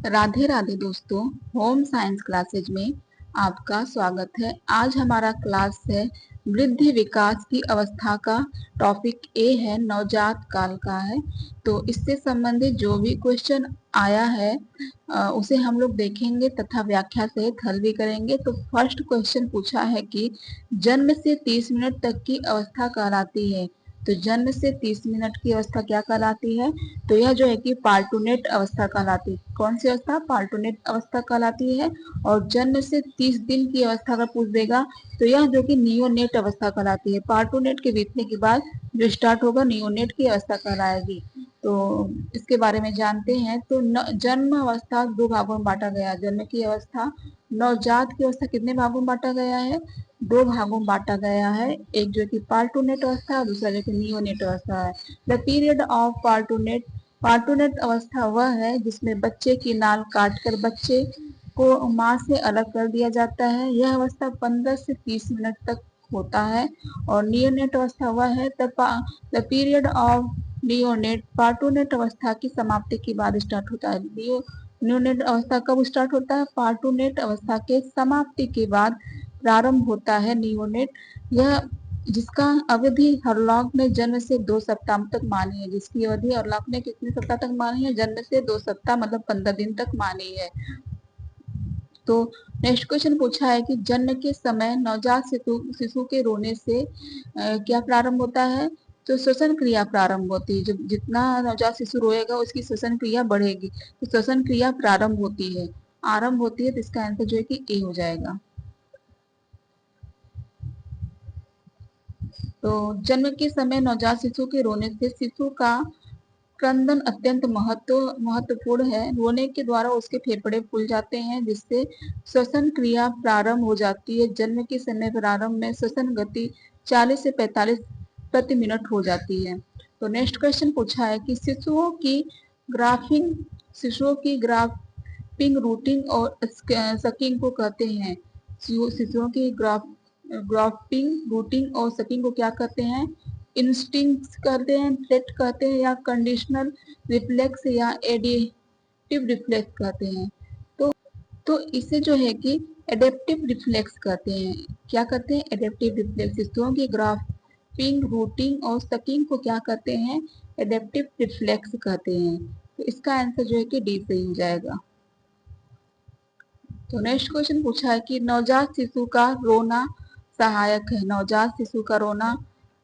राधे राधे दोस्तों, home science classes में आपका स्वागत है। आज हमारा क्लास है वृद्धि विकास की अवस्था का। टॉपिक ए है, नवजात काल का है। तो इससे संबंधित जो भी क्वेश्चन आया है उसे हम लोग देखेंगे तथा व्याख्या सहित हल भी करेंगे। तो फर्स्ट क्वेश्चन पूछा है कि जन्म से 30 मिनट तक की अवस्था कहलाती है। तो जन्म से 30 मिनट की अवस्था क्या कहलाती है? तो यह जो है कि पार्टूनेट अवस्था कहलाती है। कौन सी अवस्था? पार्टूनेट अवस्था कहलाती है। और जन्म से 30 दिन की अवस्था अगर पूछ देगा तो यह जो कि नियोनेट अवस्था कहलाती है। पार्टूनेट के बीतने के बाद जो स्टार्ट होगा नियोनेट की अवस्था कहलाएगी। तो इसके बारे में जानते हैं। तो जन्म अवस्था दो भागों में बांटा गया। जन्म की अवस्था, नवजात की अवस्था कितने भागों में बांटा गया है? दो भागों में बांटा गया है। एक जो कि पार्टूनेट अवस्था, दूसरा जो कि नियोनेट अवस्था है। द पीरियड ऑफ पार्टूनेट, पार्टूनेट अवस्था वह है जिसमें बच्चे की नाल काटकर बच्चे को मां से अलग कर दिया जाता है। यह अवस्था 15 से 30 मिनट तक होता है। और नियोनेट अवस्था वह है द पीरियड ऑफ नियोनेट, पार्टूनेट अवस्था की समाप्ति के बाद स्टार्ट होता है। नियोनेट अवस्था कब स्टार्ट होता है? पार्टूनेट अवस्था के समाप्ति के बाद प्रारंभ होता है नियोनेट। यह जिसका अवधि हरलॉक ने जन्म से 2 सप्ताह तक मानी है। जिसकी अवधि हरलॉक ने कितने सप्ताह तक मानी है? जन्म से 2 सप्ताह मतलब 15 दिन तक मानी है। तो नेक्स्ट क्वेश्चन पूछा है कि जन्म के समय नवजात शिशु के रोने से क्या प्रारंभ होता है? तो श्वसन क्रिया प्रारंभ होती है। जब जितना नवजात शिशु रोएगा उसकी श्वसन क्रिया बढ़ेगी, तो श्वसन क्रिया प्रारंभ होती है, आरंभ होती है। तो इसका आंसर जो है कि ए हो जाएगा। तो जन्म के समय नवजात शिशु के रोने से शिशु का क्रंदन अत्यंत महत्वपूर्ण है। रोने के द्वारा उसके फेफड़े फूल जाते हैं जिससे श्वसन क्रिया प्रारंभ हो जाती है। जन्म के समय प्रारंभ में श्वसन गति 40 से 45 प्रति मिनट हो जाती है। तो नेक्स्ट क्वेश्चन पूछा है कि शिशुओं की ग्राफ्टिंग, रूटिंग और सकिंग को कहते हैं। शिशुओं की ग्राफ्टिंग, रूटिंग और सकिंग को क्या कहते हैं? इंस्टिंक्ट कहते हैं, ट्रेट कहते हैं, या कंडीशनल रिफ्लेक्स, या एडिटिव रिफ्लेक्स कहते हैं। तो इसे जो है कि एडेप्टिव रिफ्लेक्स कहते हैं। क्या कहते हैं? Adaptive reflex. शिशुओं की ग्राफ्टिंग, रूटिंग और सकिंग को क्या कहते हैं? एडेप्टिव रिफ्लेक्स कहते हैं। तो इसका आंसर जो है कि डी सही हो जाएगा। तो नेक्स्ट क्वेश्चन पूछा है कि नवजात शिशु का रोना सहायक है। नवजात शिशु का रोना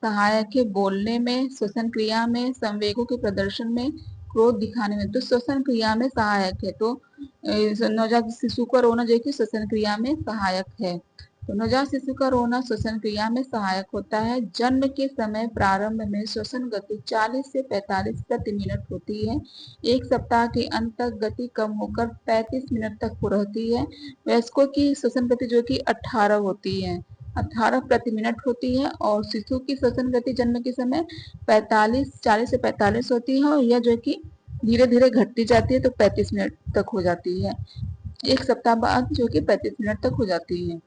सहायक है बोलने में, श्वसन क्रिया में, संवेगों के प्रदर्शन में, क्रोध दिखाने में। तो श्वसन क्रिया में सहायक है। तो नवजात शिशु का रोना जो है कि श्वसन क्रिया में सहायक है। तो नवजात शिशु का रोना श्वसन क्रिया में सहायक होता है। जन्म के समय प्रारंभ में श्वसन गति 40 से 45 प्रति मिनट होती है। एक सप्ताह के अंत तक गति कम होकर 35 मिनट तक रहती है। वयस्कों की श्वसन गति जो कि 18 होती है, 18 प्रति मिनट होती है। और शिशु की श्वसन गति जन्म के समय 40 से 45 होती है। और यह जो कि धीरे धीरे घटती जाती है, तो 35 मिनट तक हो जाती है। एक सप्ताह बाद जो कि 35 मिनट तक हो जाती है।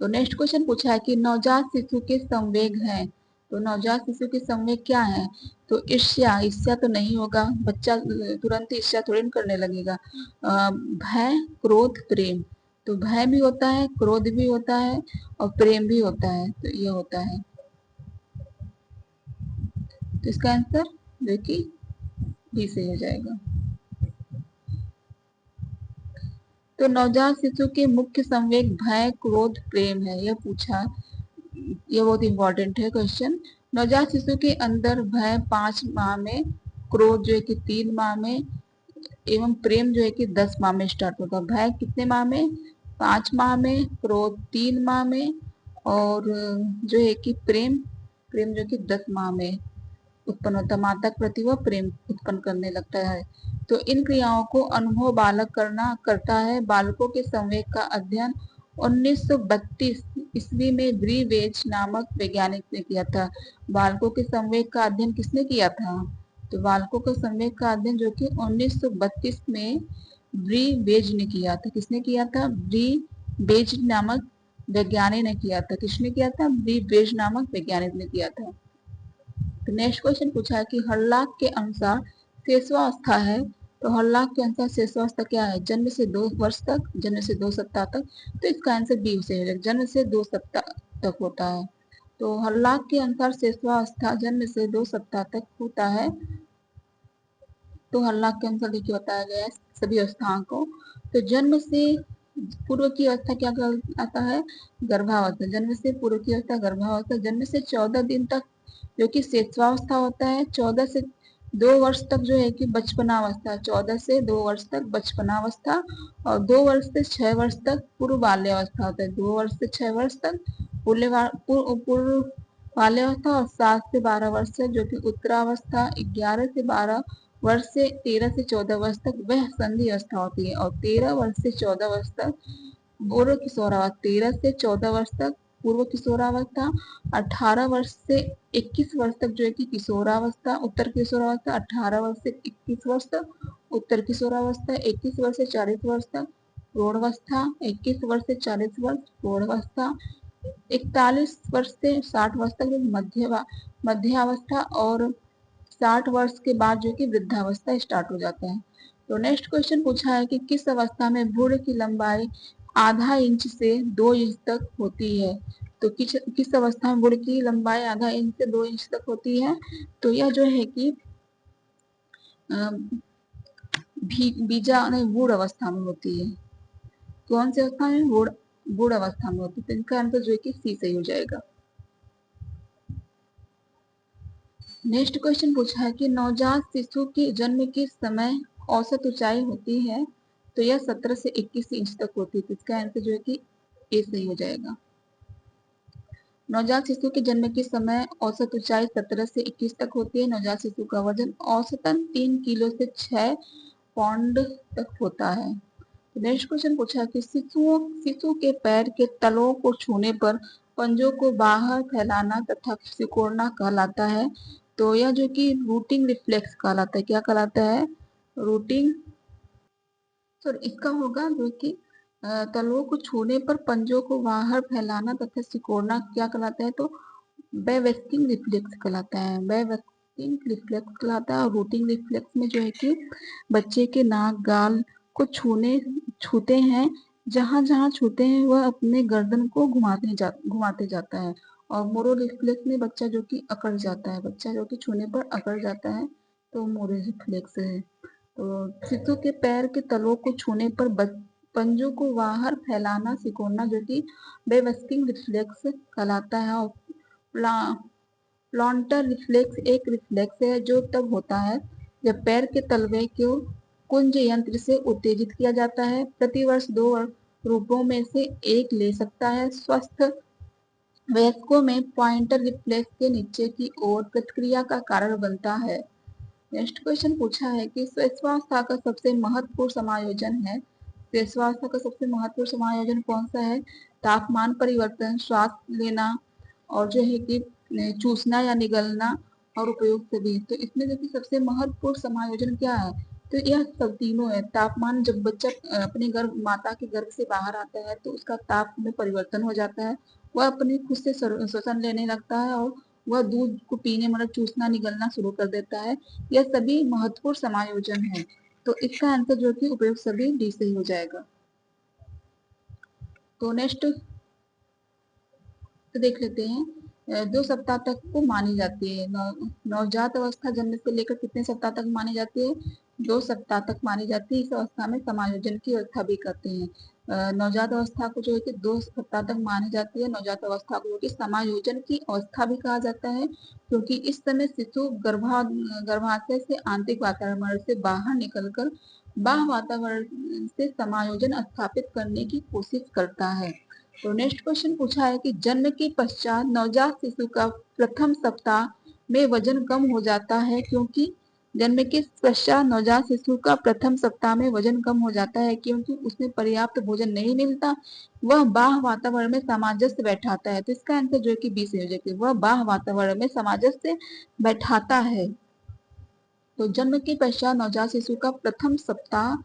तो नेक्स्ट क्वेश्चन पूछा है कि नवजात शिशु के संवेग हैं। तो नवजात शिशु के संवेग क्या है? तो ईर्ष्या, ईर्ष्या तो नहीं होगा, बच्चा तुरंत ईर्ष्या थोड़ी न करने लगेगा। भय, क्रोध, प्रेम। तो भय भी होता है, क्रोध भी होता है और प्रेम भी होता है। तो ये होता है। तो इसका आंसर देखिए डी से हो जाएगा। तो नवजात शिशु के मुख्य संवेग भय, क्रोध, प्रेम है। यह पूछा, ये बहुत इंपॉर्टेंट है क्वेश्चन। नवजात शिशु के अंदर भय 5 माह में, क्रोध जो है कि 3 माह में, एवं प्रेम जो है कि 10 माह में स्टार्ट होगा। भय कितने माह में? 5 माह में, क्रोध 3 माह में, और जो है कि प्रेम प्रेम जो कि 10 माह में उत्पन्न होता है। माता के प्रति वह प्रेम उत्पन्न करने लगता है। तो इन क्रियाओं को अनुभव बालक करता है। बालकों के संवेग का अध्ययन 1932 ईस्वी में ब्रीवेज नामक वैज्ञानिक ने किया था। बालकों के संवेग का अध्ययन किसने किया था? तो बालकों के संवेग का अध्ययन जो कि 1932 में ब्रीवेज ने किया था। किसने किया था? ब्रीवेज नामक वैज्ञानिक ने किया था। किसने किया था? ब्रीवेज नामक वैज्ञानिक ने किया था। तो नेक्स्ट क्वेश्चन पूछा है कि हर्लॉक के अनुसार शेषवावस्था है तो हॉलॉक के अनुसार शेषावस्था क्या है? जन्म से 2 वर्ष तक, जन्म से 2 सप्ताह तक। तो इसका आंसर बी से है, जन्म से 2 सप्ताह तक होता है। तो हॉलॉक के अनुसार शेषावस्था जन्म से 2 सप्ताह तक होता है। तो हॉलॉक के अनुसार देखिए बताया गया है सभी अवस्थाओं को। तो जन्म से पूर्व की अवस्था क्या आता है? गर्भावस्था। जन्म से पूर्व की अवस्था गर्भावस्था। जन्म से 14 दिन तक जो कि शेषावस्था होता है। 14 से 2 वर्ष तक जो है कि बचपनावस्था। 14 से 2 वर्ष तक बचपनावस्था और 2 वर्ष से 6 वर्ष तक पूर्व बाल्यावस्था होता है। 2 वर्ष से 6 वर्ष तक पूर्व बाल्यावस्था और 7 से 12 वर्ष तक जो कि उत्तरावस्था। 11 से 12 वर्ष से 13 से 14 वर्ष तक वह संधि अवस्था होती है और 13 वर्ष से 14 वर्ष तक पूर्व किशोरावस्था। 13 से 14 वर्ष तक पूर्व किशोरावस्था। 18 वर्ष से 21 वर्ष तक जो है कि किशोरावस्था उत्तर किशोरावस्था। 18 वर्ष से 21 वर्ष तक उत्तर किशोरावस्था। 21 वर्ष से 40 वर्ष तक प्रौढ़ावस्था। 21 वर्ष से 40 वर्ष प्रौढ़ावस्था। 41 वर्ष से 60 वर्ष तक मध्यावस्था और 60 वर्ष के बाद जो कि वृद्धावस्था स्टार्ट हो जाता है। तो नेक्स्ट क्वेश्चन पूछा है कि किस अवस्था में भ्रूण की लंबाई आधा इंच से 2 इंच तक होती है? तो किस अवस्था में भ्रूण की लंबाई आधा इंच से 2 इंच तक होती है? तो यह जो है कि बूढ़ अवस्था में होती है। कौन सी अवस्था में? बूढ़ अवस्था में होती है। तो इनका आंसर जो है कि सी सही हो जाएगा। नेक्स्ट क्वेश्चन पूछा है कि नवजात शिशु के जन्म के समय औसत ऊंचाई होती है? तो यह 17 से 21 इंच तक होती है। तो इसका आंसर जो है कि ए सही हो जाएगा। नवजात शिशु के जन्म के समय औसत ऊंचाई 17 से 21 तक होती है। नवजात शिशु का वजन औसतन 3 किलो से 6 पाउंड तक होता है। नेक्स्ट क्वेश्चन पूछा कि शिशु के पैर के तलों को छूने पर पंजों को बाहर फैलाना तथा सिकोड़ना कहलाता है। तो यह जो कि रूटिंग रिफ्लेक्स कहलाता है। क्या कहलाता है? रूटिंग। सॉरी, इसका होगा जो कि तलवों को छूने पर पंजों को बाहर फैलाना तथा सिकोड़ना क्या कहलाता है? तो बेवेस्टिंग रिफ्लेक्स कहलाता है। बेवेस्टिंग रिफ्लेक्स कहलाता है। और रूटिंग रिफ्लेक्स में जो है कि बच्चे के नाक गाल को छूते हैं। जहां जहां छूते हैं वह अपने गर्दन को घुमाते जाता है। और मोरो रिफ्लेक्स में बच्चा जो कि अकड़ जाता है। बच्चा जो कि छूने पर अकड़ जाता है, तो मोरो रिफ्लेक्स है। तो शिशु के पैर के तलों को छूने पर पंजों को बाहर फैलाना सिकोड़ना जो कि बेवेस्टिंग रिफ्लेक्स कहलाता है। और प्लांटर रिफ्लेक्स एक रिफ्लेक्स है जो तब होता है जब पैर के तलवे को कुंज यंत्र से उत्तेजित किया जाता है। प्रतिवर्ष 2 रूपों में से एक ले सकता है। स्वस्थ वयस्कों में पॉइंटर रिफ्लेक्स के नीचे की ओर प्रतिक्रिया का कारण बनता है। नेक्स्ट क्वेश्चन पूछा है कि श्वासावस्था का सबसे महत्वपूर्ण समायोजन है। श्वासावस्था का सबसे महत्वपूर्ण समायोजन कौन सा है? तापमान परिवर्तन, श्वास लेना और जो है कि चूसना या निगलना और उपयोग सभी। तो इसमें देखिए सबसे महत्वपूर्ण समायोजन क्या है? तो यह सब तीनों है। तापमान, जब बच्चा अपने गर्भ माता के गर्भ से बाहर आता है तो उसका ताप में परिवर्तन हो जाता है। वह अपने खुद से श्वसन लेने लगता है और वह दूध को पीने मतलब चूसना निगलना शुरू कर देता है। यह सभी महत्वपूर्ण समायोजन है। तो इसका आंसर जो कि उपयोग सभी डी से ही हो जाएगा। तो नेक्स्ट तो देख लेते हैं। 2 सप्ताह तक को मानी जाती है। नवजात अवस्था जन्म से लेकर कितने सप्ताह तक मानी जाती है? 2 सप्ताह तक मानी जाती है। इस अवस्था में समायोजन की अवस्था भी करते हैं। नवजात अवस्था को जो है कि 2 सप्ताह तक मानी जाती है। नवजात अवस्था को जो कि समायोजन की अवस्था भी कहा जाता है, क्योंकि इस समय शिशु गर्भाशय से आंतरिक वातावरण से बाहर निकलकर बाह्य वातावरण से समायोजन स्थापित करने की कोशिश करता है। तो नेक्स्ट क्वेश्चन पूछा है कि जन्म के पश्चात नवजात शिशु का प्रथम सप्ताह में वजन कम हो जाता है, क्योंकि जन्म के पश्चात नवजात शिशु का प्रथम सप्ताह में वजन कम हो जाता है क्योंकि उसमें पर्याप्त भोजन नहीं मिलता। वह बाह्य वातावरण में सामंजस्य बैठाता है। तो इसका आंसर जो है कि बी से हो जाएगा। वह बाह्य वातावरण में सामंजस्य बैठाता है। तो जन्म के पश्चात नवजात शिशु का प्रथम सप्ताह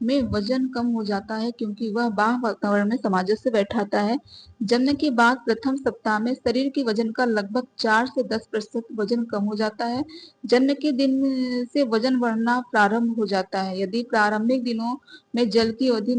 में वजन कम हो जाता है क्योंकि वह बाह्य वातावरण में सामंजस्य बैठाता है। जन्म के बाद प्रथम सप्ताह में शरीर के वजन का लगभग 4 से 10% वजन कम हो जाता है। जन्म के दिन से वजन बढ़ना प्रारंभ हो जाता है। यदि प्रारंभिक दिनों में जल की अधिक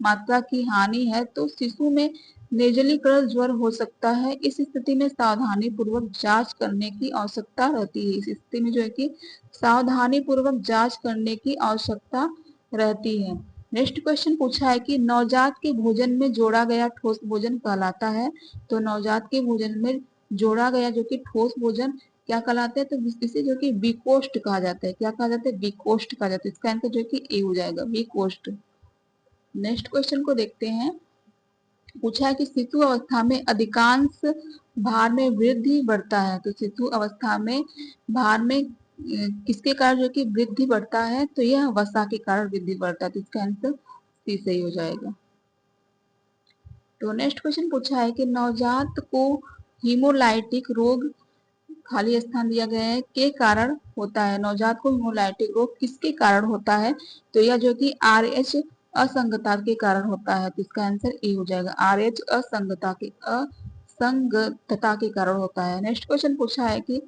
मात्रा की हानि है तो शिशु में निर्जलीकरण ज्वर हो सकता है। इस स्थिति में सावधानी पूर्वक जांच करने की आवश्यकता रहती है। इस स्थिति में जो है कि सावधानी पूर्वक जांच करने की आवश्यकता रहती है। नेक्स्ट क्वेश्चन पूछा है कि नवजात के भोजन में जोड़ा गया ठोस भोजन कहलाता है। तो नवजात के भोजन में जोड़ा गया जो कि ठोस भोजन क्या कहलाते हैं, तो इसे जो कि विकोष्ठ कहा जाता है। क्या कहा जाता है? विकोष्ठ कहा जाता है। इसका आंसर जो कि ए हो जाएगा, विकोष्ठ। नेक्स्ट क्वेश्चन को देखते हैं। पूछा है कि शिशु अवस्था में अधिकांश भार में वृद्धि बढ़ता है। तो शिशु अवस्था में भार में किसके कारण जो कि वृद्धि बढ़ता है, तो यह वसा के कारण वृद्धि बढ़ता है। तो इसका आंसर सी सही हो जाएगा। तो नेक्स्ट क्वेश्चन पूछा है कि नवजात को हीमोलाइटिक रोग, खाली स्थान दिया गया है, के कारण होता है। नवजात को हीमोलाइटिक रोग किसके कारण होता है, तो यह जो कि RH असंगतता के कारण होता है। तो इसका आंसर ए हो जाएगा, RH असंगतता के कारण होता है। नेक्स्ट क्वेश्चन पूछा है कि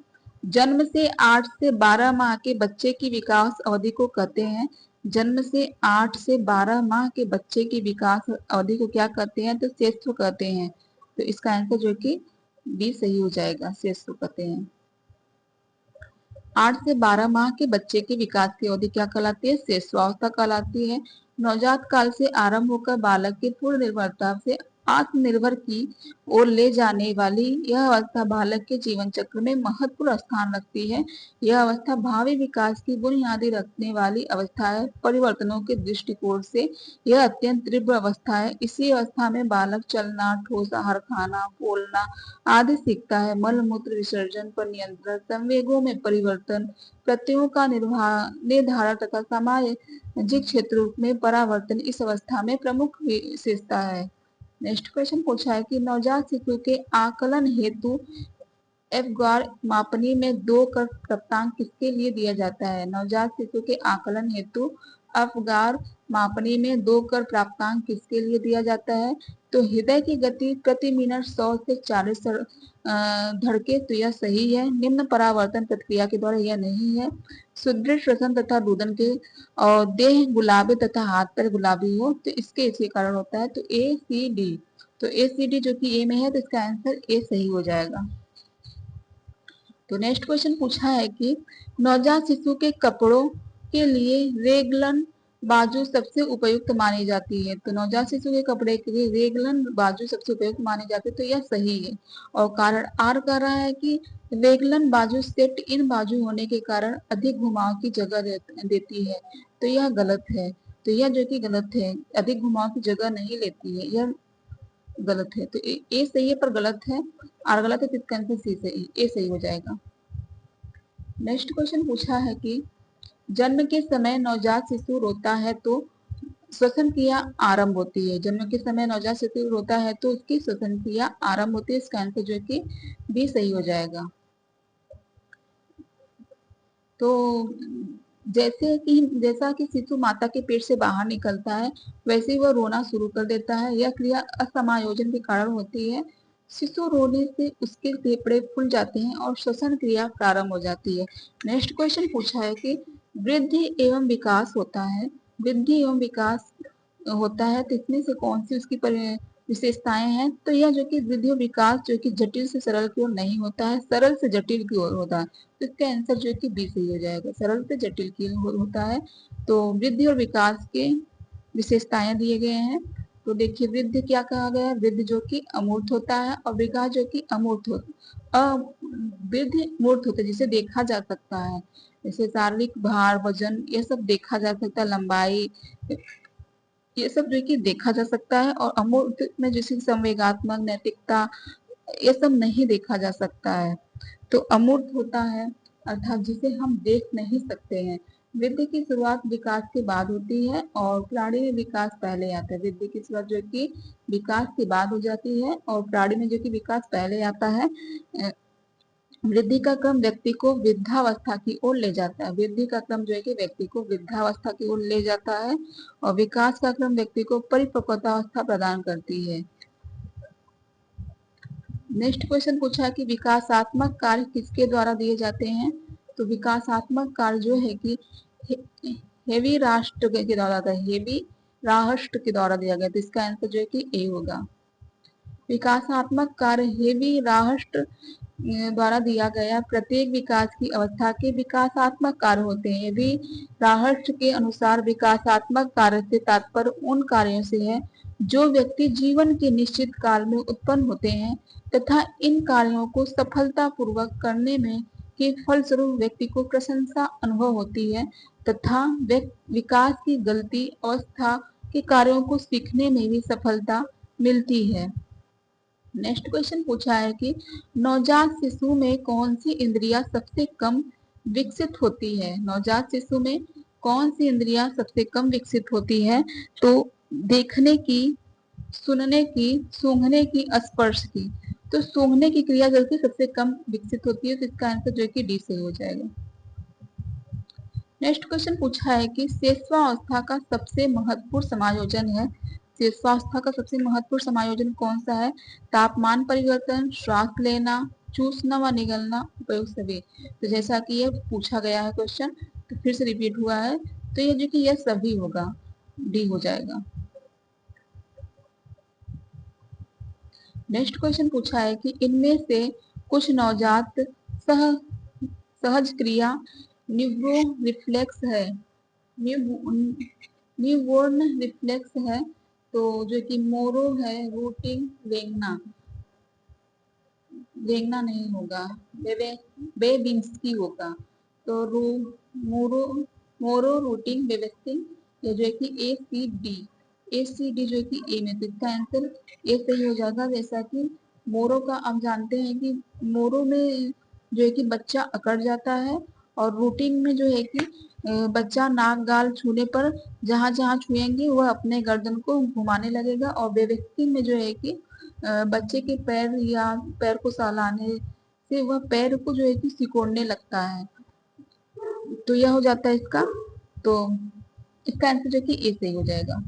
जन्म से 8 से 12 माह के बच्चे की विकास अवधि को कहते हैं। जन्म से 8 से 12 माह के बच्चे की विकास अवधि को क्या कहते हैं, तो शिशु कहते हैं। तो इसका आंसर जो कि बी सही हो जाएगा, शिशु कहते हैं। 8 से 12 माह के बच्चे की विकास की अवधि क्या कहलाती है, शिशुअवस्था कहलाती है। नवजात काल से आरंभ होकर बालक की पूर्ण निर्भरता से आत्मनिर्भर की ओर ले जाने वाली यह अवस्था बालक के जीवन चक्र में महत्वपूर्ण स्थान रखती है। यह अवस्था भावी विकास की बुनियादी रखने वाली अवस्था है। परिवर्तनों के दृष्टिकोण से यह अत्यंत तीव्र अवस्था है। इसी अवस्था में बालक चलना, ठोस आहार खाना, बोलना आदि सीखता है। मल मूत्र विसर्जन पर नियंत्रण, संवेगों में परिवर्तन, प्रत्ययों का निर्धारण तथा सामाजिक क्षेत्रों में परावर्तन इस अवस्था में प्रमुख विशेषता है। नेक्स्ट क्वेश्चन पूछा है कि नवजात शिशु के आकलन हेतु एवगार मापनी में 2 कर प्राप्तांक किसके लिए दिया जाता है। नवजात शिशु के आकलन हेतु अवगार मापनी में 2 कर प्राप्तांक किसके लिए दिया जाता है, तो हृदय की गति प्रति मिनट 100 से 40 धड़के, तो यह सही है। निम्न परावर्तन प्रक्रिया के द्वारा यह नहीं है। सुदृढ़ श्वसन तथा रुदन के और देह गुलाबी तथा हाथ पैर गुलाबी हो, तो इसके कारण होता है। तो ACD, तो ACD जो कि ए में है, तो इसका आंसर ए सही हो जाएगा। तो नेक्स्ट क्वेश्चन पूछा है कि नवजात शिशु के कपड़ों के लिए रेगलन बाजू सबसे उपयुक्त मानी जाती है। तो नवजात शिशु के कपड़े के लिए रेगलन बाजू सबसे उपयुक्त मानी जाती है, तो यह सही है। और कारण आर कह रहा है कि रेगलन बाजू सेट इन बाजू होने के कारण अधिक घुमाव की जगह देती है, तो यह गलत है। तो यह जो कि गलत है, अधिक घुमाव की जगह नहीं लेती है, यह गलत है। तो ए सही है पर गलत है, आर गलत है, तो इसका आंसर सी सही, ए सही हो जाएगा। नेक्स्ट क्वेश्चन पूछा है कि जन्म के समय नवजात शिशु रोता है तो श्वसन क्रिया आरंभ होती है। जन्म के समय नवजात शिशु रोता है तो उसकी श्वसन क्रिया आरंभ होती है। इसका आंसर जो कि बी सही हो जाएगा। तो जैसा कि शिशु माता के पेट से बाहर निकलता है वैसे ही वह रोना शुरू कर देता है। यह क्रिया असमायोजन के कारण होती है। शिशु रोने से उसके फेफड़े फूल जाते हैं और श्वसन क्रिया प्रारंभ हो जाती है। नेक्स्ट क्वेश्चन पूछा है कि वृद्धि एवं विकास होता है। वृद्धि एवं विकास होता है तो इसमें से कौन सी उसकी विशेषताएं हैं, तो यह जो कि वृद्धि और विकास जो कि जटिल से सरल की ओर नहीं होता है, सरल से जटिल की ओर होता है। तो इसका आंसर जो है कि बी सही हो जाएगा, सरल से जटिल की ओर होता है। तो वृद्धि और विकास के विशेषताएं दिए गए हैं। तो देखिए वृद्धि क्या कहा गया है, वृद्धि जो कि अमूर्त होता है और विकास जो कि अमूर्त होता है। वृद्धि मूर्त होता है जिसे देखा जा सकता है, जैसे शारीरिक भार, वजन, ये सब देखा जा सकता है, लंबाई, ये सब जो कि देखा जा सकता है। और अमूर्त में जैसे संवेगात्मक, नैतिकता, ये सब नहीं देखा जा सकता है। तो अमूर्त होता है अर्थात जिसे हम देख नहीं सकते हैं। वृद्धि की शुरुआत विकास के बाद होती है और प्राणी में विकास पहले आता है। वृद्धि की शुरुआत जो कि विकास के बाद हो जाती है और प्राणी में जो कि विकास पहले आता है। वृद्धि का क्रम व्यक्ति को वृद्धावस्था की ओर ले जाता है। वृद्धि का क्रम जो है कि व्यक्ति को वृद्धावस्था की ओर ले जाता है और विकास का क्रम व्यक्ति को परिपक्वतावस्था प्रदान करती है। नेक्स्ट क्वेश्चन पूछा है कि विकासात्मक कार्य किसके द्वारा दिए जाते हैं। तो विकासात्मक कार्य जो है कि हेवी राष्ट्र के द्वारा था, हेवी राष्ट्र के द्वारा दिया गया, तो इसका आंसर जो है कि ए होगा। विकासात्मक कार्य हेवी राष्ट्र द्वारा दिया गया प्रत्येक विकास की अवस्था के विकासात्मक कार्य होते हैं। हेवी राष्ट्र के अनुसार विकासात्मक कार्य से तात्पर्य उन कार्यों से है जो व्यक्ति जीवन के निश्चित काल में उत्पन्न होते हैं तथा इन कार्यों को सफलतापूर्वक करने में के फलस्वरूप व्यक्ति को प्रशंसा अनुभव होती है तथा विकास की गलती अवस्था के कार्यों को सीखने में भी सफलता मिलती है। नेक्स्ट क्वेश्चन पूछा है कि नवजात शिशु में कौन सी इंद्रियां सबसे कम विकसित होती है। नवजात शिशु में कौन सी इंद्रियां सबसे कम विकसित होती है। तो देखने की, सुनने की, सूंघने की, स्पर्श की। तो सूंघने की क्रिया जो कि सबसे कम विकसित होती है, तो इसका आंसर जो कि डी से हो जाएगा। नेक्स्ट क्वेश्चन पूछा है कि शेषवावस्था का सबसे महत्वपूर्ण समायोजन है। शेषवावस्था का सबसे महत्वपूर्ण समायोजन कौन सा है। तापमान परिवर्तन, श्वास लेना, चूसना व निगलना, उपयोग सभी। तो जैसा कि ये पूछा गया है क्वेश्चन, तो फिर से रिपीट हुआ है, तो ये जो कि यह सभी होगा, डी हो जाएगा। नेक्स्ट क्वेश्चन पूछा है कि इनमें से कुछ नवजात सहज क्रिया न्यूरो रिफ्लेक्स है, न्यूबॉर्न रिफ्लेक्स है। तो जो कि मोरो है, रूटिंग, रेंगना, रेंगना नहीं होगा, बेबिंस्की होगा। तो मोरो मोरो रूटिंग बेबिंस्की, ये जो है कि ए सी डी जो कि ए में, तो इसका आंसर ए सही हो जाएगा। जैसा कि मोरो का आप जानते हैं कि मोरो में जो है कि बच्चा अकड़ जाता है और रूटिंग में जो है कि बच्चा नाक गाल छूने पर जहां जहां छुएंगे वह अपने गर्दन को घुमाने लगेगा और बेबेक्सिंग में जो है कि बच्चे के पैर या पैर को सहलाने से वह पैर को जो है कि सिकोड़ने लगता है, तो यह हो जाता है इसका। तो इसका आंसर जो कि ए सही हो जाएगा।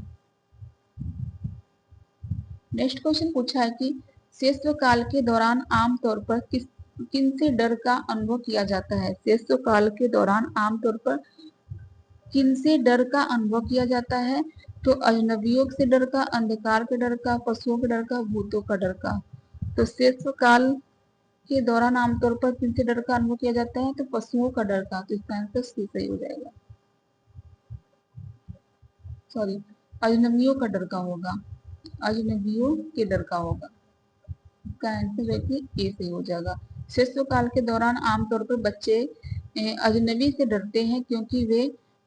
नेक्स्ट क्वेश्चन पूछा है कि शिशु काल के दौरान आमतौर पर किन से डर का अनुभव किया जाता है। शिशु काल के दौरान आमतौर पर किन से डर का अनुभव किया जाता है। तो अजनबियों से डर का, अंधकार के डर का, पशुओं के डर का, भूतों का डर का। तो शिशु काल के दौरान आमतौर पर किन से डर का अनुभव किया जाता है। तो पशुओं का डर का, तो इसका आंसर सी सही हो जाएगा। सॉरी, अजनबियों का डर का होगा, अजनबियों के डर का होगा। इसका आंसर है कि ए से हो जाएगा। शिशु काल के दौरान आमतौर पर बच्चे अजनबी से डरते हैं क्योंकि वे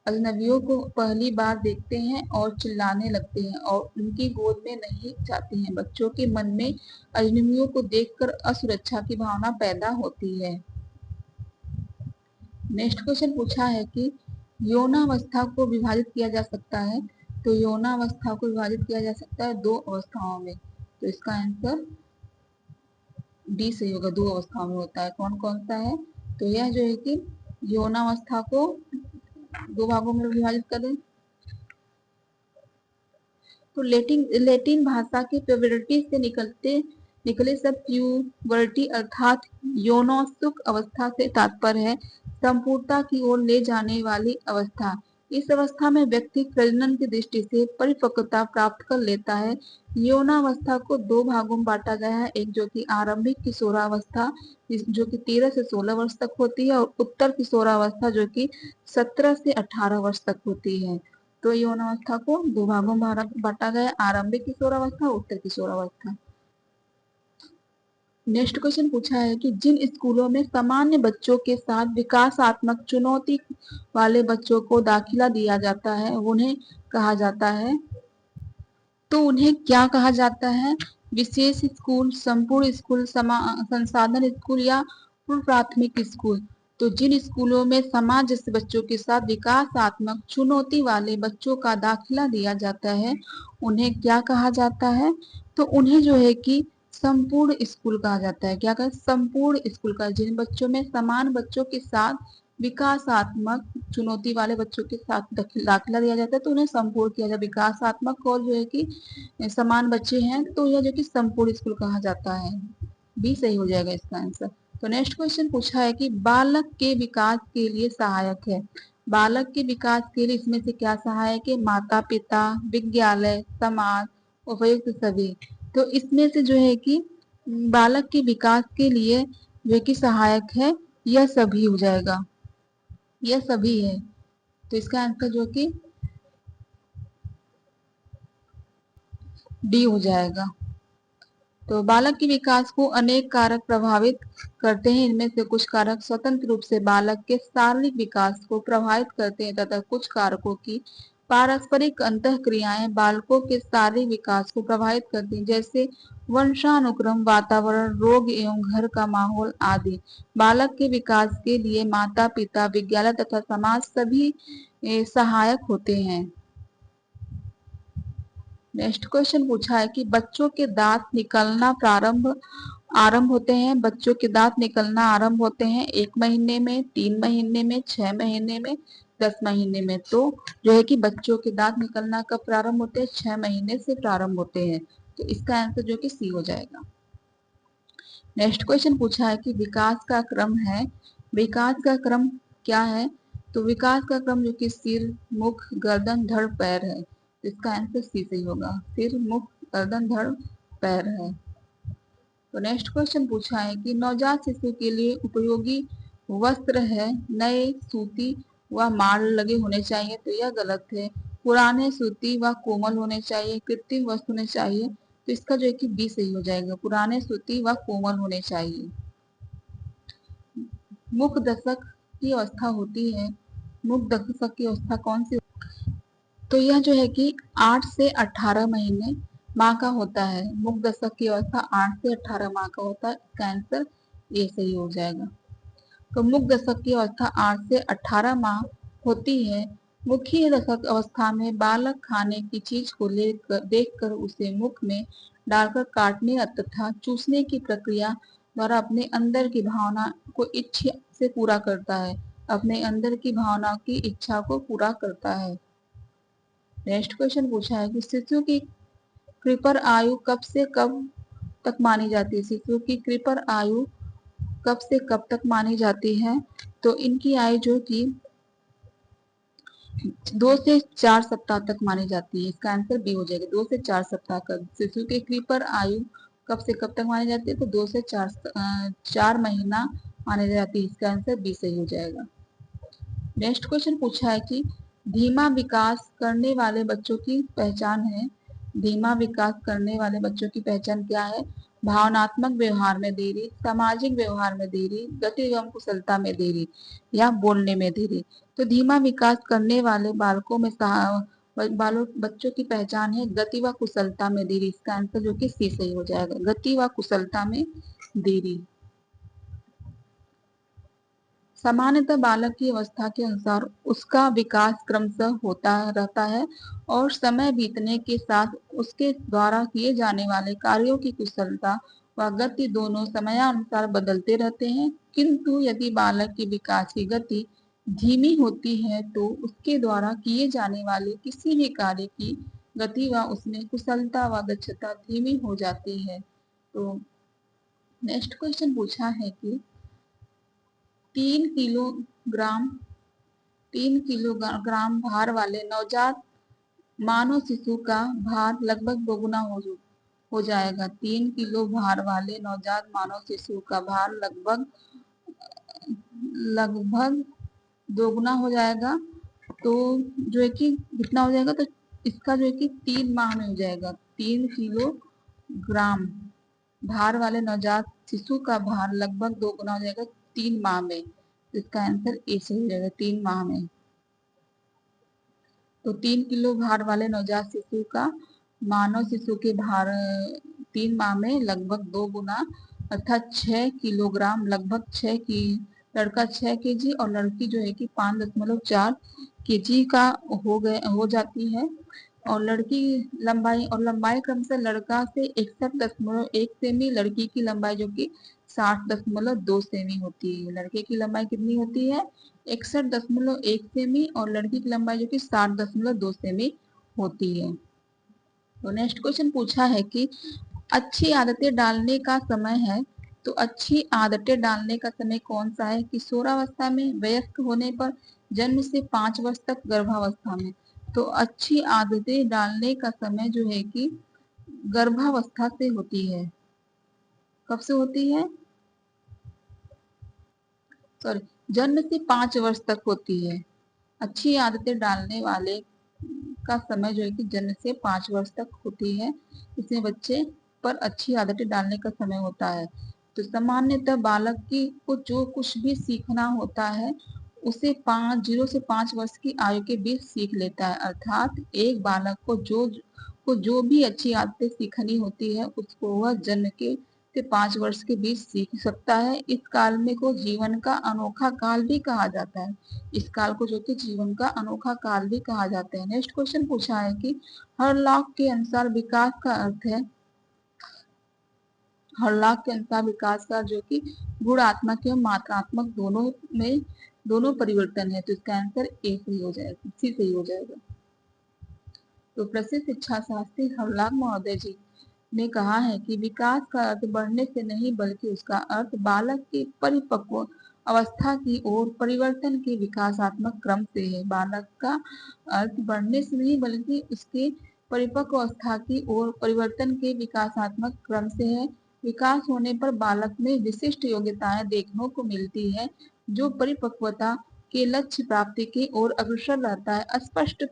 अजनबियों को पहली बार देखते हैं और चिल्लाने लगते हैं और उनकी गोद में नहीं जाते हैं। बच्चों के मन में अजनबियों को देखकर असुरक्षा की भावना पैदा होती है। नेक्स्ट क्वेश्चन पूछा है कि यौनावस्था को विभाजित किया जा सकता है। तो यौनावस्था को विभाजित किया जा सकता है दो अवस्थाओं में, तो इसका आंसर डी सही होगा। दो अवस्थाओं में होता है, कौन कौन सा है। तो यह जो है कि यौनावस्था को दो भागों में विभाजित करें। तो लैटिन भाषा की प्यूबर्टी से निकले सब प्यूबर्टी अर्थात यौनोत्सुक अवस्था से तात्पर्य है संपूर्णता की ओर ले जाने वाली अवस्था। इस अवस्था में व्यक्ति प्रजनन की दृष्टि से परिपक्वता प्राप्त कर लेता है। यौनावस्था को दो भागों में बांटा गया है, एक जो कि आरंभिक किशोरावस्था जो कि 13 से 16 वर्ष तक होती है और उत्तर किशोरावस्था जो कि 17 से 18 वर्ष तक होती है। तो यौनावस्था को दो भागों में बांटा गया, आरंभिक किशोरावस्था, उत्तर किशोरावस्था। नेक्स्ट क्वेश्चन पूछा है कि जिन स्कूलों में सामान्य बच्चों के साथ विकासात्मक चुनौती वाले बच्चों को दाखिला दिया जाता है उन्हें कहा जाता है। तो उन्हें क्या कहा जाता है। विशेष स्कूल, संपूर्ण स्कूल, संसाधन स्कूल या पूर्व प्राथमिक स्कूल। तो जिन स्कूलों में समाज जैसे बच्चों के साथ विकासात्मक चुनौती वाले बच्चों का दाखिला दिया जाता है उन्हें क्या कहा जाता है। तो उन्हें जो है कि संपूर्ण स्कूल कहा जाता है। क्या कहते हैं? संपूर्ण स्कूल का, जिन बच्चों में समान बच्चों के साथ विकासात्मक चुनौती वाले बच्चों के साथ दाखिला दिया जाता है तो उन्हें संपूर्ण किया जाता है। विकासात्मक और जो है कि समान बच्चे हैं तो यह जो कि संपूर्ण स्कूल कहा जाता है। बी सही हो जाएगा इसका आंसर। तो नेक्स्ट क्वेश्चन पूछा है कि बालक के विकास के लिए सहायक है। बालक के विकास के लिए इसमें से क्या सहायक है? माता पिता, विद्यालय, समाज, उपयुक्त सभी। तो इसमें से जो है कि बालक के विकास के लिए जो कि सहायक है, यह सभी हो जाएगा, यह सभी है। तो इसका आंसर जो कि डी हो जाएगा। तो बालक के विकास को अनेक कारक प्रभावित करते हैं। इनमें से कुछ कारक स्वतंत्र रूप से बालक के शारीरिक विकास को प्रभावित करते हैं तथा कुछ कारकों की पारस्परिक अंतःक्रियाएं बालकों के शारीरिक विकास को प्रभावित करती हैं, जैसे वंशानुक्रम, वातावरण, रोग एवं घर का माहौल आदि। बालक के विकास के लिए माता पिता, विद्यालय तथा समाज सभी सहायक होते हैं। नेक्स्ट क्वेश्चन पूछा है कि बच्चों के दांत निकलना आरंभ होते हैं। बच्चों के दांत निकलना आरंभ होते हैं 1 महीने में, 3 महीने में, 6 महीने में, 10 महीने में। तो जो है कि बच्चों के दांत निकलना कब प्रारंभ होते हैं? 6 महीने से प्रारंभ होते हैं। तो इसका आंसर जो कि सी हो जाएगा। नेक्स्ट क्वेश्चन पूछा है कि विकास का क्रम है। विकास का क्रम क्या है? तो विकास का क्रम जो कि सिर, मुख, गर्दन, धड़, पैर है। इसका आंसर सी सही होगा। सिर, मुख, गर्दन, धड़, पैर है। तो नेक्स्ट क्वेश्चन पूछा है कि नवजात शिशु के लिए उपयोगी वस्त्र है नए, सूती व माल लगे होने चाहिए। तो यह गलत है। पुराने, सूती व कोमल होने चाहिए, कृत्रिम वस्त्र होने चाहिए। तो इसका जो है कि बी सही हो जाएगा। पुराने, सूती व कोमल होने चाहिए। मुख दशक की अवस्था होती है। मुख दशक की अवस्था कौन सी? तो यह जो है कि 8 से 18 महीने माह का होता है। मुख दशक की अवस्था 8 से 18 माह का होता है। इसका आंसर ये सही हो जाएगा। तो मुख दशक की अवस्था 8 से 18 माह होती है। मुखीय दशक अवस्था में बालक खाने की चीज को लेकर देखकर उसे मुख में डालकर काटने तथा चूसने की प्रक्रिया द्वारा अपने अंदर की भावना को इच्छा से पूरा करता है। अपने अंदर की भावना की इच्छा को पूरा करता है। नेक्स्ट क्वेश्चन पूछा है कि शिशु की कृपर आयु कब से कब तक मानी जाती है? शिशु की कृपर आयु कब से कब तक मानी जाती है? तो इनकी आयु जो कि 2 से 4 सप्ताह तक मानी जाती है। इसका आंसर बी हो जाएगा। 2 से 4 सप्ताह का शिशु की कृपर आयु कब से कब तक मानी जाती है? तो 2 से 4 महीना मानी जाती है। इसका आंसर बी सही हो जाएगा। नेक्स्ट क्वेश्चन पूछा है कि धीमा विकास करने वाले बच्चों की पहचान है। धीमा विकास करने वाले बच्चों की पहचान क्या है? भावनात्मक व्यवहार में देरी, सामाजिक व्यवहार में देरी, गति एवं कुशलता में देरी या बोलने में देरी। तो धीमा विकास करने वाले बालकों में बच्चों की पहचान है गति व कुशलता में देरी। इसका आंसर जो कि सी सही हो जाएगा। गति व कुशलता में देरी। सामान्यतः बालक की अवस्था के अनुसार उसका विकास क्रमशः होता रहता है और समय बीतने के साथ उसके द्वारा किए जाने वाले कार्यों की कुशलता व गति दोनों समयानुसार बदलते रहते हैं। किंतु यदि बालक के विकास की गति धीमी होती है तो उसके द्वारा किए जाने वाले किसी भी कार्य की गति व उसमें कुशलता व दक्षता धीमी हो जाती है। तो नेक्स्ट क्वेश्चन पूछा है कि 3 किलोग्राम 3 किलोग्राम भार वाले नवजात मानव शिशु का भार लगभग दोगुना हो जाएगा। 3 किलो भार वाले नवजात मानव शिशु का भार लगभग लगभग दोगुना हो जाएगा। तो जो है कि कितना हो जाएगा? तो इसका जो है कि 3 माह में हो जाएगा। 3 किलोग्राम भार वाले नवजात शिशु का भार लगभग दोगुना हो जाएगा 3 माह में। इसका आंसर ए सही हो जाएगा। 3 माह में। तो 3 किलो भार वाले नवजात शिशु का मानव शिशु के भार 3 माह में लगभग 2 गुना अर्थात 6 किलोग्राम, लगभग 6 की लड़का 6 केजी और लड़की जो है कि 5.4 केजी का हो जाती है। और लड़की लंबाई और लंबाई क्रमशः लड़का से 61.1 सेमी, लड़की की लंबाई जो कि 60.2 सेमी होती है। लड़के की लंबाई कितनी होती है? 61.1 सेमी और लड़की की लंबाई जो कि 60.2 सेमी होती है। तो नेक्स्ट क्वेश्चन पूछा है कि अच्छी आदतें डालने का समय है, तो अच्छी आदतें डालने का समय कौन सा है? किशोरावस्था में, वयस्क होने पर, जन्म से 5 वर्ष तक, गर्भावस्था में। तो अच्छी आदतें डालने का समय जो है कि गर्भावस्था से होती है। कब से होती है? सॉरी, जन्म से 5 वर्ष तक होती है। अच्छी आदतें डालने वाले का समय जो है कि जन्म से 5 वर्ष तक होती है। इसमें बच्चे पर अच्छी आदतें डालने का समय होता है। तो सामान्यतः बालक की को जो कुछ भी सीखना होता है उसे 0 से 5 वर्ष की आयु के बीच सीख लेता है। अर्थात एक बालक को जो भी अच्छी आदतें सीखनी होती है उसको वह जन्म के से 5 वर्ष के बीच सीख सकता है। इस काल में को जीवन का अनोखा काल भी कहा जाता है। इस काल को जो कि जीवन का अनोखा काल भी कहा जाता है। नेक्स्ट क्वेश्चन पूछा है कि हरलॉक के अनुसार विकास का अर्थ है, हरलॉक के अनुसार विकास का जो कि गुणात्मक एवं मात्रात्मक दोनों परिवर्तन है। तो इसका आंसर ए सही हो जाएगा, सी सही हो जाएगा। तो प्रसिद्ध शिक्षा शास्त्री हरलाल महोदय जी ने कहा है कि विकास का अर्थ बढ़ने से नहीं बल्कि उसका अर्थ बालक के परिपक्व अवस्था की ओर परिवर्तन के विकासात्मक क्रम से है। बालक का अर्थ बढ़ने से नहीं बल्कि उसके परिपक्व अवस्था की ओर परिवर्तन के विकासात्मक क्रम से है। विकास होने पर बालक में विशिष्ट योग्यताएं देखने को मिलती है जो परिपक्वता के लक्ष्य प्राप्ति की ओर अग्रसर रहता है। स्पष्ट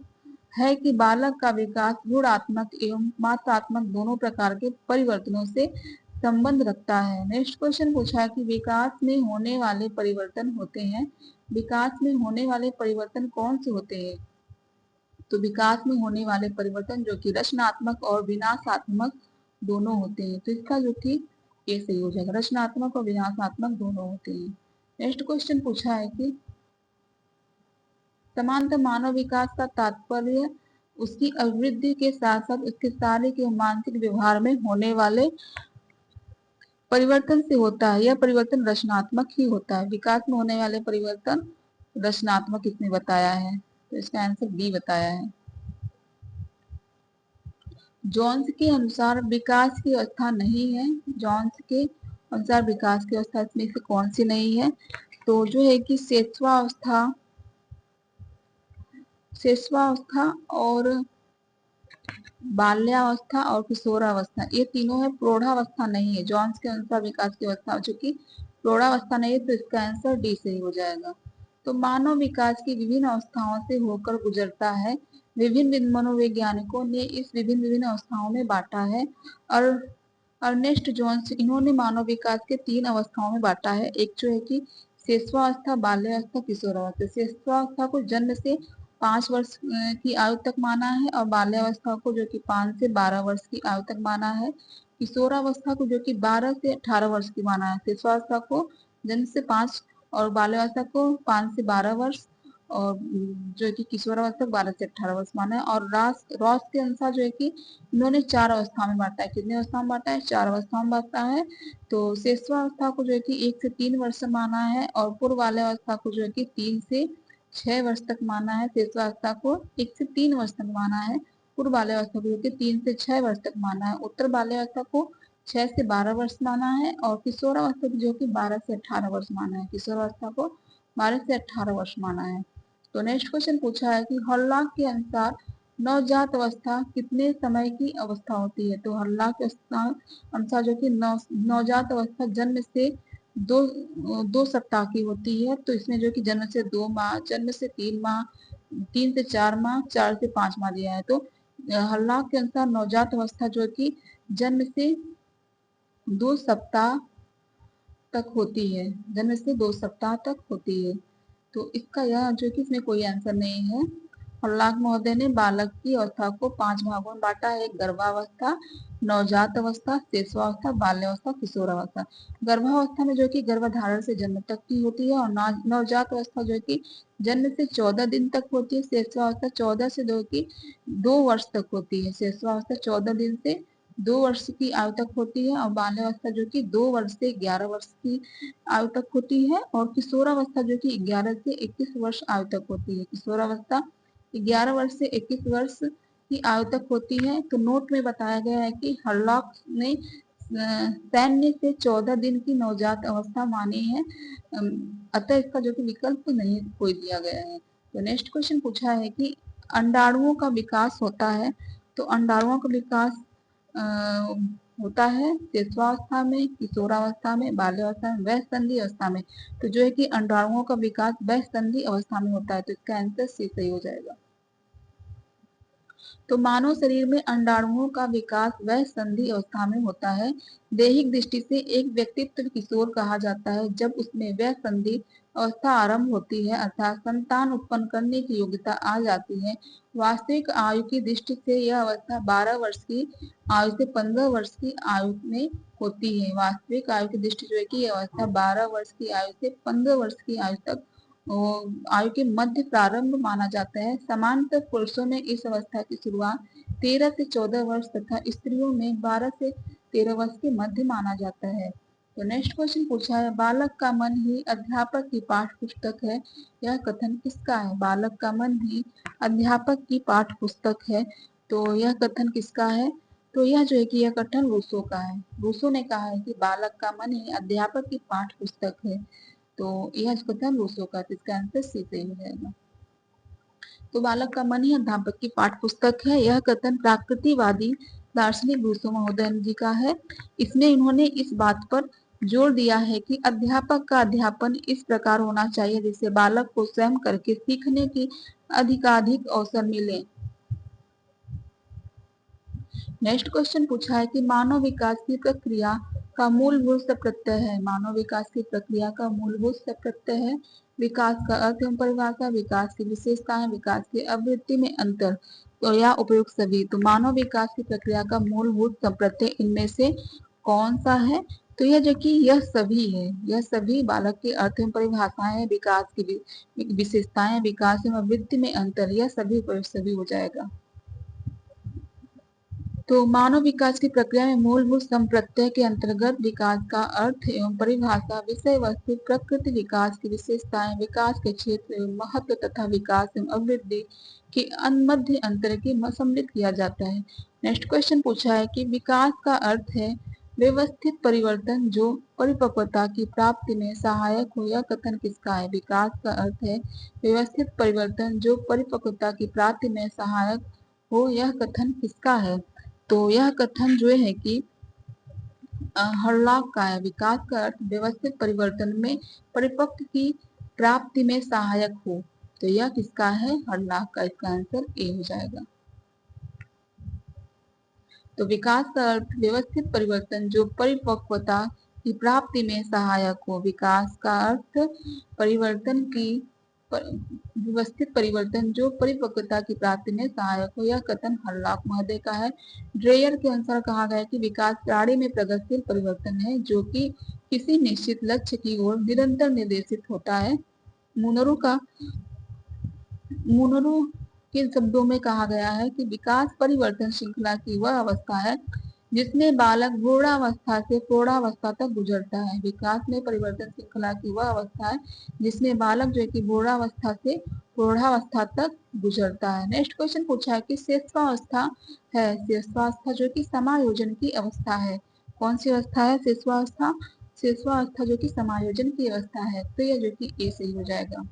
है कि बालक का विकास गुणात्मक एवं मात्रात्मक दोनों प्रकार के परिवर्तनों से संबंध रखता है। नेक्स्ट क्वेश्चन पूछा है कि विकास में होने वाले परिवर्तन होते हैं, विकास में होने वाले परिवर्तन कौन से होते हैं? तो विकास में होने वाले परिवर्तन जो कि रचनात्मक और विनाशात्मक दोनों होते हैं। तो इसका जो कि ये सही हो जाएगा, रचनात्मक और विनाशात्मक दोनों होते हैं। नेक्स्ट क्वेश्चन पूछा है कि समानतः मानव विकास का तात्पर्य उसकी अभिवृद्धि के साथ साथ उसके शारीरिक एवं मानसिक व्यवहार में होने वाले परिवर्तन से होता है। यह परिवर्तन रचनात्मक ही होता है। विकास में होने वाले परिवर्तन रचनात्मक इसने बताया है, तो इसका आंसर बी बताया है। जॉन्स के अनुसार विकास की अवस्था नहीं है, जॉन्स के अनुसार विकास की अवस्था इसमें से कौन सी नहीं है? तो जो है कि शिशुआवस्था और बाल्यावस्था और किशोरावस्था, ये तीनों है, प्रौढ़ावस्था नहीं है। जॉन्स के अनुसार विकास की अवस्था जो कि प्रौढ़ावस्था नहीं है, तो इसका आंसर डी सही हो जाएगा। तो मानव विकास की विभिन्न अवस्थाओं से होकर गुजरता है। विभिन्न मनोवैज्ञानिकों ने इस विभिन्न अवस्थाओं में बांटा है। और अर्नेस्ट जॉन्स इन्होंने मानव विकास के 3 अवस्थाओं में बांटा है। एक जो है कि शिशुआवस्था, बाल्यावस्था, किशोरावस्था। शिशुआवस्था को जन्म से 5 वर्ष की आयु तक माना है और बाल्यावस्था को जो कि 5 से 12 वर्ष की आयु तक माना है। किशोरावस्था को जो कि 12 से 18 वर्ष की माना है। शिशुआवस्था को जन्म से 5 और बाल्यावस्था को 5 से 12 वर्ष और जो कि किशोरावस्था 12 से 18 वर्ष माना है। और रॉस के अनुसार जो है कि इन्होंने 4 अवस्था में बांटा है। कितने अवस्था में बांटा है? 4 अवस्था में बांटा है। तो शिशुआवस्था को जो है कि 1 से 3 वर्ष माना है और पूर्व बाल्यावस्था को जो है कि 3 से 6 वर्ष तक माना है। शिशुआवस्था को 1 से 3 वर्ष तक माना है। पूर्व बाल्यावस्था को जो कि 3 से 6 वर्ष तक माना है। उत्तर बाल्यावस्था को 6 से 12 वर्ष माना है और किशोरावस्था जो कि 12 से 18 वर्ष माना है। किशोरावस्था को 12 से 18 वर्ष माना है। तो नेक्स्ट क्वेश्चन पूछा है कि हॉलॉक के अनुसार नवजात अवस्था कितने समय की अवस्था होती है? तो हॉलॉक के अनुसार जो कि नवजात अवस्था जन्म से दो सप्ताह की होती है। तो इसमें जो कि जन्म से 2 माह, जन्म से 3 माह, 3 से 4 माह, 4 से 5 माह दिया है। तो हॉलॉक के अनुसार नवजात अवस्था जो कि जन्म से 2 सप्ताह तक होती है, जन्म से 2 सप्ताह तक होती है। तो इसका यह जो कि इसमें कोई आंसर नहीं है। हल्लाक महोदय ने बालक की अवस्था को 5 भागों में बांटा है। गर्भावस्था, नवजात अवस्था, शिशुअवस्था, बाल्यावस्था, किशोरावस्था। गर्भावस्था में जो कि गर्भधारण से जन्म तक की होती है, और नवजात अवस्था जो कि जन्म से 14 दिन तक होती है। शिशुअवस्था 14 से जो कि 2 वर्ष तक होती है। शिशुअवस्था 14 दिन से 2 वर्ष की आयु तक होती है, और बाल्यावस्था जो कि 2 वर्ष से 11 वर्ष की आयु तक होती है, और किशोरावस्था जो कि 11 से 21 वर्ष आयु तक होती है। किशोरावस्था 11 वर्ष से 21 वर्ष की आयु तक होती है। तो नोट में बताया गया है कि हर्लॉक ने सैन्य से 14 दिन की नवजात अवस्था मानी है, अतः इसका जो कि विकल्प नहीं कोई दिया गया है। तो नेक्स्ट क्वेश्चन पूछा है कि अंडाणुओं का विकास होता है। तो अंडाणुओं का विकास होता है शिशुअवस्था में, किशोरावस्था में, बाल्यावस्था में, वह संधि अवस्था में। तो जो है कि अंडाणुओं का विकास वह संधि अवस्था में होता है। तो इसका आंसर सी सही हो जाएगा। तो मानव शरीर में अंडाणुओं का विकास वह संधि अवस्था में होता है। दैहिक दृष्टि से एक व्यक्तित्व किशोर कहा जाता है जब उसमें वह संधि अवस्था आरंभ होती है, अर्थात संतान उत्पन्न करने की योग्यता आ जाती है। वास्तविक आयु की दृष्टि से यह अवस्था 12 वर्ष की आयु से 15 वर्ष की आयु में होती है। वास्तविक आयु की दृष्टि जो है कि यह अवस्था 12 वर्ष की आयु से 15 वर्ष की आयु तक आयु के मध्य प्रारंभ माना जाता है। सामान्यतः पुरुषों में इस अवस्था की शुरुआत 13 से 14 वर्ष तथा स्त्रियों में 12 से 13 वर्ष के मध्य माना जाता है। तो नेक्स्ट क्वेश्चन पूछा है, बालक का मन ही अध्यापक की पाठ्य पुस्तक है, यह कथन किसका है? बालक का मन ही अध्यापक की पाठ्य पुस्तक है, तो यह कथन किसका है? तो यह जो है कि यह कथन रूसो का है। रूसो ने कहा है कि बालक का मन ही अध्यापक की पाठ्य पुस्तक है, तो यह कथन रूसो का, इसका आंसर सी सही हो जाएगा। तो बालक का मन ही अध्यापक की पाठ्य पुस्तक है, यह कथन प्राकृतिकवादी दार्शनिक रूसो महोदय जी का है। इसमें इन्होंने इस बात पर जोर दिया है कि अध्यापक का अध्यापन इस प्रकार होना चाहिए जिससे बालक को स्वयं करके सीखने की अधिकाधिक अवसर मिले। नेक्स्ट क्वेश्चन पूछा है कि मानव विकास की प्रक्रिया का मूलभूत सब प्रत्यय है। मानव विकास की प्रक्रिया का मूलभूत सब प्रत्यय है। विकास का अर्थ एवं परिभाषा, विकास की विशेषताएं, विकास की आवृत्ति में अंतर, तो या उपयुक्त सभी। तो मानव विकास की प्रक्रिया का मूलभूत सब प्रत्यय इनमें से कौन सा है? तो यह जो कि यह सभी है, यह सभी बालक के अर्थ एवं परिभाषाएं, विकास की विशेषताएं, विकास एवं आवृत्ति में अंतर, यह सभी उपयुक्त सभी हो जाएगा। तो मानव विकास की प्रक्रिया में मूलभूत संप्रत्यय के अंतर्गत विकास का अर्थ एवं परिभाषा, विषय वस्तु, प्रकृति, विकास की विशेषताएं, विकास के क्षेत्र एवं महत्व तथा विकास एवं अभिवृद्धि के मध्य अंतर के सम्मिलित किया जाता है। नेक्स्ट क्वेश्चन पूछा है कि विकास का अर्थ है व्यवस्थित परिवर्तन जो परिपक्वता की प्राप्ति में सहायक हो, यह कथन किसका है? विकास का अर्थ है व्यवस्थित परिवर्तन जो परिपक्वता की प्राप्ति में सहायक हो, यह कथन किसका है? तो यह कथन जो है कि हर्लॉक का है। विकास का अर्थ व्यवस्थित परिवर्तन में परिपक्व की प्राप्ति में सहायक हो, तो यह किसका है? हर्लॉक का, इसका आंसर ए हो जाएगा। तो विकास का अर्थ व्यवस्थित परिवर्तन जो परिपक्वता की प्राप्ति में सहायक हो। विकास का अर्थ परिवर्तन की व्यवस्थित परिवर्तन जो परिपक्वता की प्राप्ति में सहायक हो, यह कथन हर्लॉक महोदय का है। ड्रेयर के अनुसार कहा गया है कि विकास प्राणी में प्रगतिशील परिवर्तन है जो कि किसी निश्चित लक्ष्य की ओर निरंतर निर्देशित होता है। मुनरो के शब्दों में कहा गया है कि विकास परिवर्तन श्रृंखला की वह अवस्था है जिसमें बालक प्रौढ़ावस्था से प्रौढ़ावस्था तक गुजरता है। विकास में परिवर्तन श्रृंखला की वह अवस्था है जिसमें बालक जो कि प्रौढ़ावस्था से प्रौढ़ावस्था तक गुजरता है। नेक्स्ट क्वेश्चन पूछा है कि शिशुअवस्था है। शिशुअवस्था जो कि समायोजन की अवस्था है। कौन सी अवस्था है? शिशुअवस्था। शिशुअवस्था जो कि समायोजन की अवस्था है, तो यह जो कि ए सही हो जाएगा।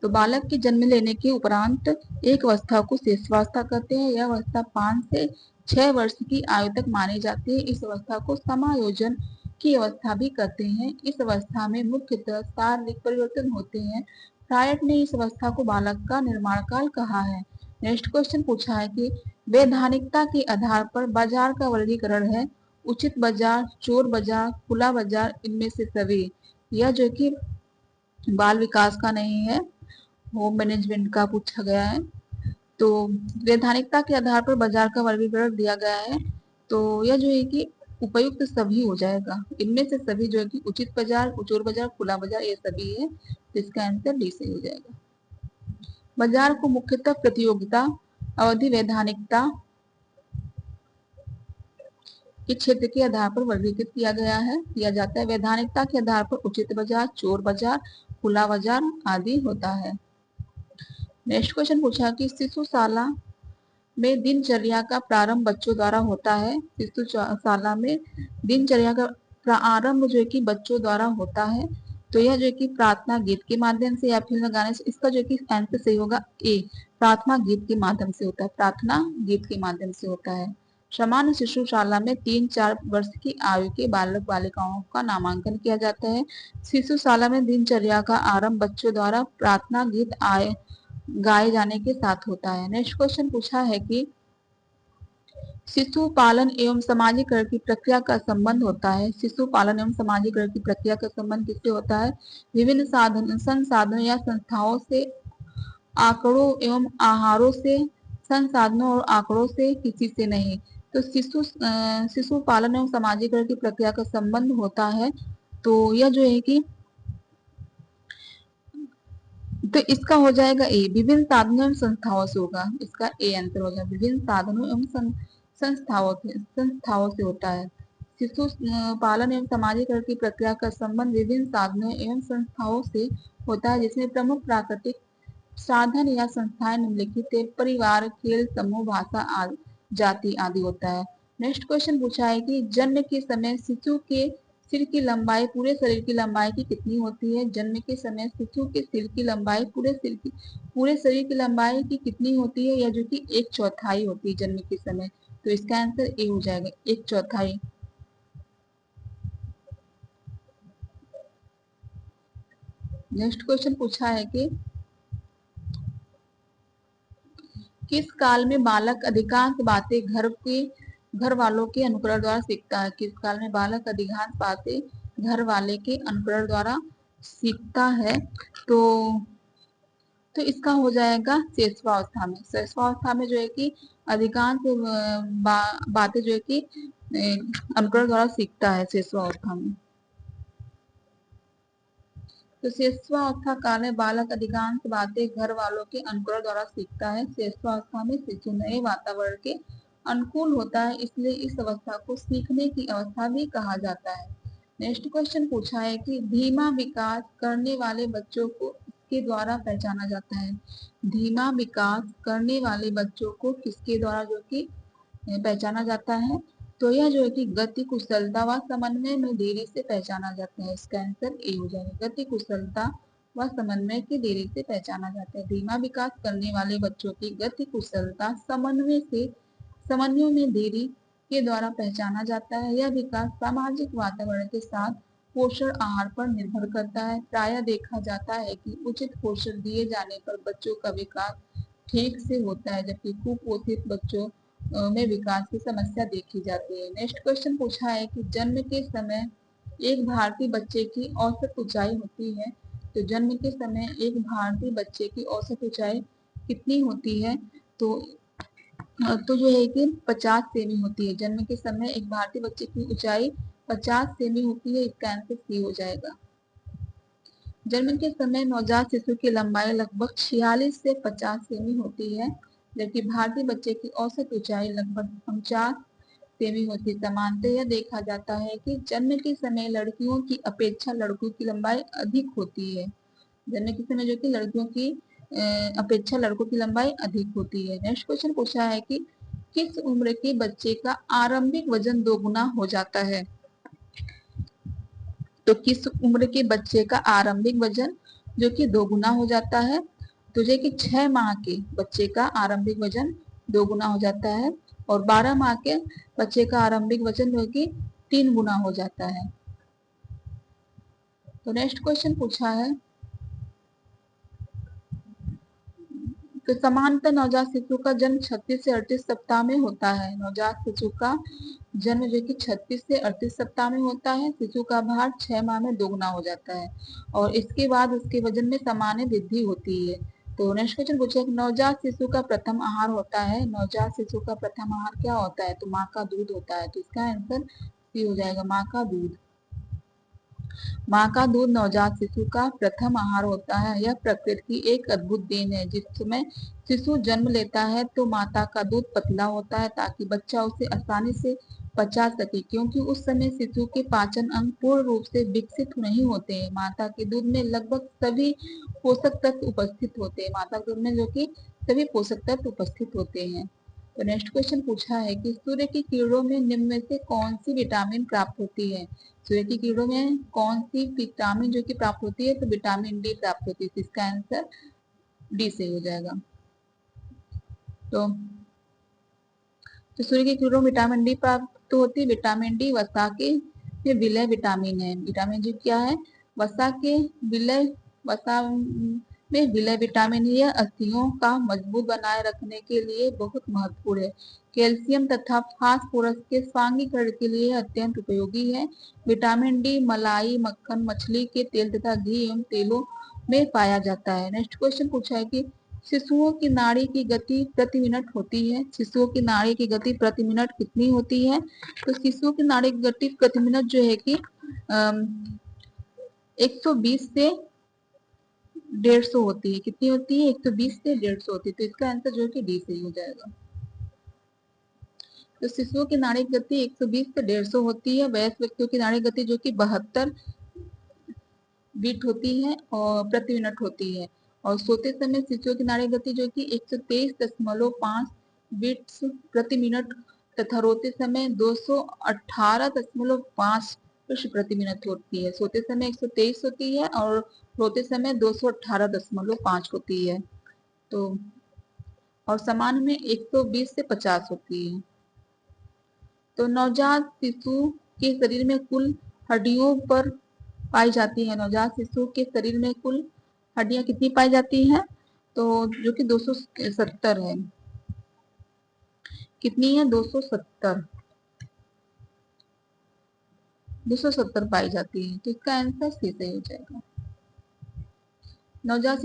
तो बालक के जन्म लेने के उपरांत एक अवस्था को शिशुअवस्था कहते हैं। यह अवस्था 5 से 6 वर्ष की आयु तक मानी जाती है। इस अवस्था को समायोजन की अवस्था भी कहते हैं। इस अवस्था में मुख्यतः शारीरिक परिवर्तन होते हैं। फ्रायड ने इस अवस्था को बालक का निर्माण काल कहा है। नेक्स्ट क्वेश्चन पूछा है कि वैधानिकता के आधार पर बाजार का वर्गीकरण है उचित बाजार, चोर बाजार, खुला बाजार, इनमें से सभी। यह जो कि बाल विकास का नहीं है, होम मैनेजमेंट का पूछा गया है। तो वैधानिकता के आधार पर बाजार का वर्गीकरण दिया गया है। तो यह जो है कि उपयुक्त सभी हो जाएगा, इनमें से सभी जो है कि उचित बाजार, उचूर बाजार, खुला बाजार, ये सभी है, तो इसका आंसर डी सही हो जाएगा। बाजार को मुख्यतः प्रतियोगिता, अवधि, वैधानिकता के क्षेत्र के आधार पर वर्गीकृत किया जाता है। वैधानिकता के आधार पर उचित बाजार, चोर बाजार, खुला बाजार आदि होता है। नेक्स्ट क्वेश्चन पूछा कि शिशुशाला में दिनचर्या का प्रारंभ बच्चों द्वारा होता है। शिशुशाला में दिनचर्या का प्रारंभ जो है कि बच्चों द्वारा होता है। तो यह जो है कि प्रार्थना गीत के माध्यम से या फिल्म गाने से, इसका जो है कि आंसर सही होगा ए, प्रार्थना गीत के माध्यम से होता है। प्रार्थना गीत के माध्यम से होता है। सामान्य शिशुशाला में 3-4 वर्ष की आयु के बालक बालिकाओं का नामांकन किया जाता है। शिशुशाला में दिनचर्या का आरंभ बच्चों द्वारा प्रार्थना गीत गाए जाने के साथ होता है। नेक्स्ट क्वेश्चन पूछा है कि शिशु पालन एवं समाजीकरण की प्रक्रिया का संबंध होता है। शिशु पालन एवं समाजीकरण की प्रक्रिया का संबंध किससे होता है? विभिन्न संसाधनों या संस्थाओं से, आंकड़ों एवं आहारों से, संसाधनों और आंकड़ों से, किसी से नहीं। तो शिशु पालन एवं समाजीकरण की प्रक्रिया का संबंध होता है। तो यह जो है कि तो इसका हो जाएगा ए, विभिन्न साधनों एवं संस्थाओं से होगा। इसका ए आंसर हो जाएगा, विभिन्न साधनों एवं संस्थाओं से होता है। शिशु पालन एवं समाजीकरण की प्रक्रिया का संबंध विभिन्न साधनों एवं संस्थाओं से होता है, जिसमें प्रमुख प्राकृतिक साधन या संस्थाएं निम्नलिखित है: परिवार, खेल समूह, भाषा, जाति आदि होता है। नेक्स्ट क्वेश्चन पूछा है कि जन्म के समय शिशु के सिर की लंबाई पूरे शरीर की लंबाई की कितनी होती है? जन्म के समय शिशु के सिर की लंबाई पूरे शरीर की लंबाई की कितनी होती है? या जो कि 1/4 होती है जन्म के समय। तो इसका आंसर ए हो जाएगा, 1/4। नेक्स्ट क्वेश्चन पूछा है कि किस काल में बालक अधिकांश बातें घर वालों के अनुकरण द्वारा सीखता है? किस काल में बालक अधिकांश बातें घर वाले के अनुकरण द्वारा सीखता है? तो इसका हो जाएगा शैशवावस्था में। शैशवावस्था में जो है कि अधिकांश बातें जो है कि अनुकरण द्वारा सीखता है शैशवावस्था में। तो शैशवावस्था काल में बालक अधिकांश बातें घर वालों के अनुकरण द्वारा सीखता है। शैशवावस्था में शिशु नए वातावरण के अनुकूल होता है, इसलिए इस अवस्था को सीखने की अवस्था भी कहा जाता है। नेक्स्ट क्वेश्चन पूछा है कि धीमा विकास करने वाले बच्चों को किसके द्वारा पहचाना जाता है? धीमा विकास करने वाले बच्चों को किसके द्वारा जो कि पहचाना जाता है? तो यह जो है कि गति कुशलता व समन्वय में देरी से पहचाना जाता है। इसका आंसर ए हो जाएगा, गति कुशलता व समन्वय की देरी से पहचाना जाता है। धीमा विकास करने वाले बच्चों की गति कुशलता समन्वय में देरी के द्वारा पहचाना जाता है। यह विकास सामाजिक वातावरण के साथ पोषण आहार पर निर्भर करता है। प्रायः देखा जाता है कि उचित पोषण दिए जाने पर बच्चों का विकास ठीक से होता है, जबकि कुपोषित बच्चों में विकास की समस्या देखी जाती है। नेक्स्ट क्वेश्चन पूछा है कि जन्म के समय एक भारतीय बच्चे की औसत ऊंचाई होती है। तो जन्म के समय एक भारतीय बच्चे की औसत ऊंचाई कितनी होती है? तो जो है कि 50 सेमी होती है। जन्म के समय एक भारतीय बच्चे की ऊंचाई 50 सेमी होती है। इसका आंसर सी हो जाएगा। जन्म के समय नवजात शिशु की लंबाई लगभग 46 से 50 सेमी होती है, जबकि भारतीय बच्चे की औसत ऊंचाई लगभग 49 सेमी होती है। सामान्यतः यह देखा जाता है कि जन्म के समय लड़कियों की अपेक्षा लड़कों की लंबाई अधिक होती है। जन्म के समय जो कि लड़कियों की अपेक्षा लड़कों की लंबाई अधिक होती है। नेक्स्ट क्वेश्चन पूछा है कि किस उम्र के बच्चे का आरंभिक वजन दोगुना हो जाता है? तो किस उम्र के बच्चे का आरंभिक वजन जो कि दोगुना हो जाता है? तो जो कि 6 माह के बच्चे का आरंभिक वजन दोगुना हो जाता है, और 12 माह के बच्चे का आरंभिक वजन जो कि 3 गुना हो जाता है। तो नेक्स्ट क्वेश्चन पूछा है, तो समानतः नवजात शिशु का जन्म 36 से 38 सप्ताह में होता है। नवजात शिशु का जन्म जो कि 36 से 38 सप्ताह में होता है। शिशु का भार 6 माह में दोगुना हो जाता है, और इसके बाद उसके वजन में सामान्य वृद्धि होती है। तो नेक्स्ट क्वेश्चन पूछा है कि नवजात शिशु का प्रथम आहार होता है, नवजात शिशु का प्रथम आहार क्या होता है? तो माँ का दूध होता है। तो इसका आंसर सी हो जाएगा, माँ का दूध। माँ का दूध नवजात शिशु का प्रथम आहार होता है। यह प्रकृति की एक अद्भुत देन है। जिस समय शिशु जन्म लेता है तो माता का दूध पतला होता है ताकि बच्चा उसे आसानी से पचा सके, क्योंकि उस समय शिशु के पाचन अंग पूर्ण रूप से विकसित नहीं होते हैं। माता के दूध में लगभग सभी पोषक तत्व उपस्थित होते हैं, माता के दूध में जो कि सभी पोषक तत्व उपस्थित होते हैं। तो नेक्स्ट क्वेश्चन पूछा है कि सूर्य की किरणों में निम्न में से कौन सी विटामिन प्राप्त होती है? सूर्य की किरणों में कौन सी विटामिन जो कि प्राप्त होती है? तो विटामिन डी प्राप्त होती है। तो इसका आंसर डी से हो जाएगा। तो सूर्य की किरणों में विटामिन डी प्राप्त होती है। विटामिन डी वसा के विलय विटामिन है। विटामिन डी क्या है? वसा के विलय, वसा में विलय विटामिन है। यह अस्थियों का मजबूत बनाए रखने के लिए बहुत महत्वपूर्ण है। कैल्शियम तथा फास्फोरस के स्वांगीकरण के लिए अत्यंत उपयोगी है। विटामिन डी मलाई, मक्खन, मछली के तेल तथा घी एवं तेलों में पाया जाता है। नेक्स्ट क्वेश्चन पूछा है कि शिशुओं की नाड़ी की गति प्रति मिनट होती है। शिशुओं की नाड़ी की गति प्रति मिनट कितनी होती है? तो शिशुओं की नाड़ी की गति प्रति मिनट जो है कि 120 से 150 होती है। कितनी होती है? 120 से 150 होती है। तो इसका आंसर जो है कि डी सही हो जाएगा। तो शिशुओं की नाड़ी की गति 120 से 150 होती है। वयस्क व्यक्तियों की नाड़ी गति जो कि 72 बीट होती है और प्रति मिनट होती है। और सोते समय शिशुओं की नाड़ी गति जो कि 123.5 बीट्स प्रति मिनट तथा रोते समय 218.5 प्रति मिनट होती है। सोते समय 123 होती है और रोते समय 218.5 होती है। तो और सामान्य में 120 से 50 होती है। तो नवजात शिशु के शरीर में कुल हड्डियों पर पाई जाती है। नवजात शिशु के शरीर में कुल हड्डियां कितनी पाई जाती हैं? तो जो कि 270 है। कितनी है? 270, 270 पाई जाती है। तो इसका आंसर सी सही हो जाएगा। नवजात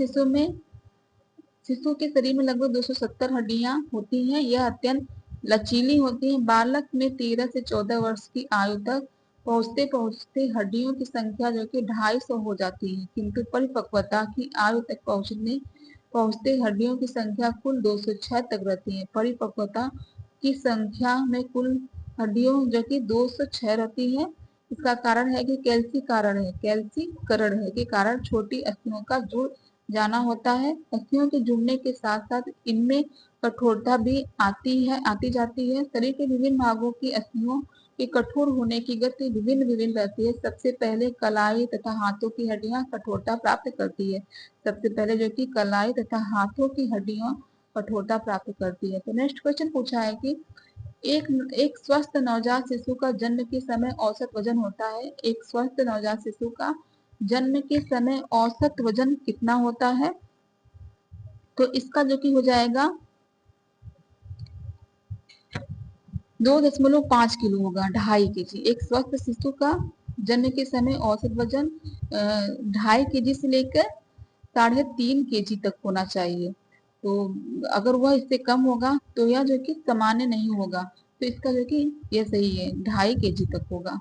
शिशु के शरीर में लगभग 270 हड्डियां होती हैं। यह अत्यंत लचीली होती हैं। बालक में 13 से 14 वर्ष की आयु तक पहुंचते पहुंचते हड्डियों की संख्या जो कि 250 हो जाती है, किंतु परिपक्वता की आयु तक पहुंचते हड्डियों की संख्या कुल 206 तक रहती है। परिपक्वता की संख्या में कुल हड्डियों जो कि 206 रहती है। इसका कारण है कि कैल्सीकरण है के कारण छोटी अस्थियों का जुड़ जाना होता है। अस्थियों के जुड़ने के साथ साथ इनमें कठोरता भी आती जाती है। शरीर के विभिन्न भागों की अस्थियों के कठोर होने की गति विभिन्न रहती है। सबसे पहले कलाई तथा हाथों की हड्डियां कठोरता प्राप्त करती है। सबसे पहले जो कि कलाई तथा हाथों की हड्डियां कठोरता प्राप्त करती है। तो नेक्स्ट क्वेश्चन पूछा है कि एक एक स्वस्थ नवजात शिशु का जन्म के समय औसत वजन होता है। एक स्वस्थ नवजात शिशु का जन्म के समय औसत वजन कितना होता है? तो इसका जो कि हो जाएगा 2.5 किलो होगा, 2.5 kg। एक स्वस्थ शिशु का जन्म के समय औसत वजन 2.5 kg से लेकर 3.5 kg तक होना चाहिए। तो अगर वह इससे कम होगा तो यह जो कि सामान्य नहीं होगा। तो इसका जो कि यह सही है, 2.5 kg तक होगा।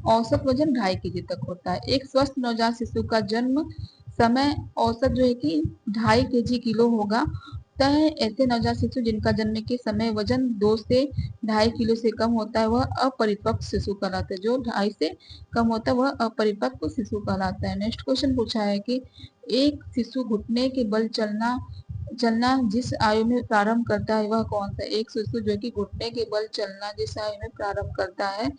औसत वजन 2.5 kg तक होता है। एक स्वस्थ नवजात शिशु का जन्म समय औसत जो है कि 2.5 किलो होगा। है ऐसे नवजात शिशु जिनका जन्म के समय वजन 2 से 2.5 किलो से कम होता है वह अपरिपक्व शिशु कहलाता है। जो 2.5 से कम होता है वह अपरिपक्व शिशु कहलाता है। नेक्स्ट क्वेश्चन पूछा है कि एक शिशु घुटने के बल चलना चलना जिस आयु में प्रारंभ करता है वह कौन सा? एक शिशु जो कि घुटने के बल चलना जिस आयु में प्रारंभ करता है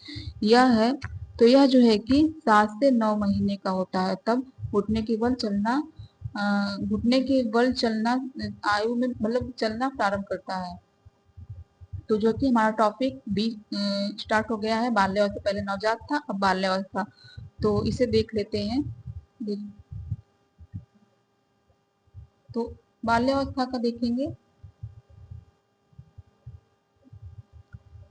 यह है, तो यह जो है कि 7 से 9 महीने का होता है, तब घुटने के बल चलना आयु में मतलब चलना प्रारंभ करता है। तो जो कि हमारा टॉपिक बी स्टार्ट हो गया है। बाल्यावस्था, पहले नवजात था अब बाल्यावस्था, तो इसे देख लेते हैं। तो बाल्यावस्था का देखेंगे।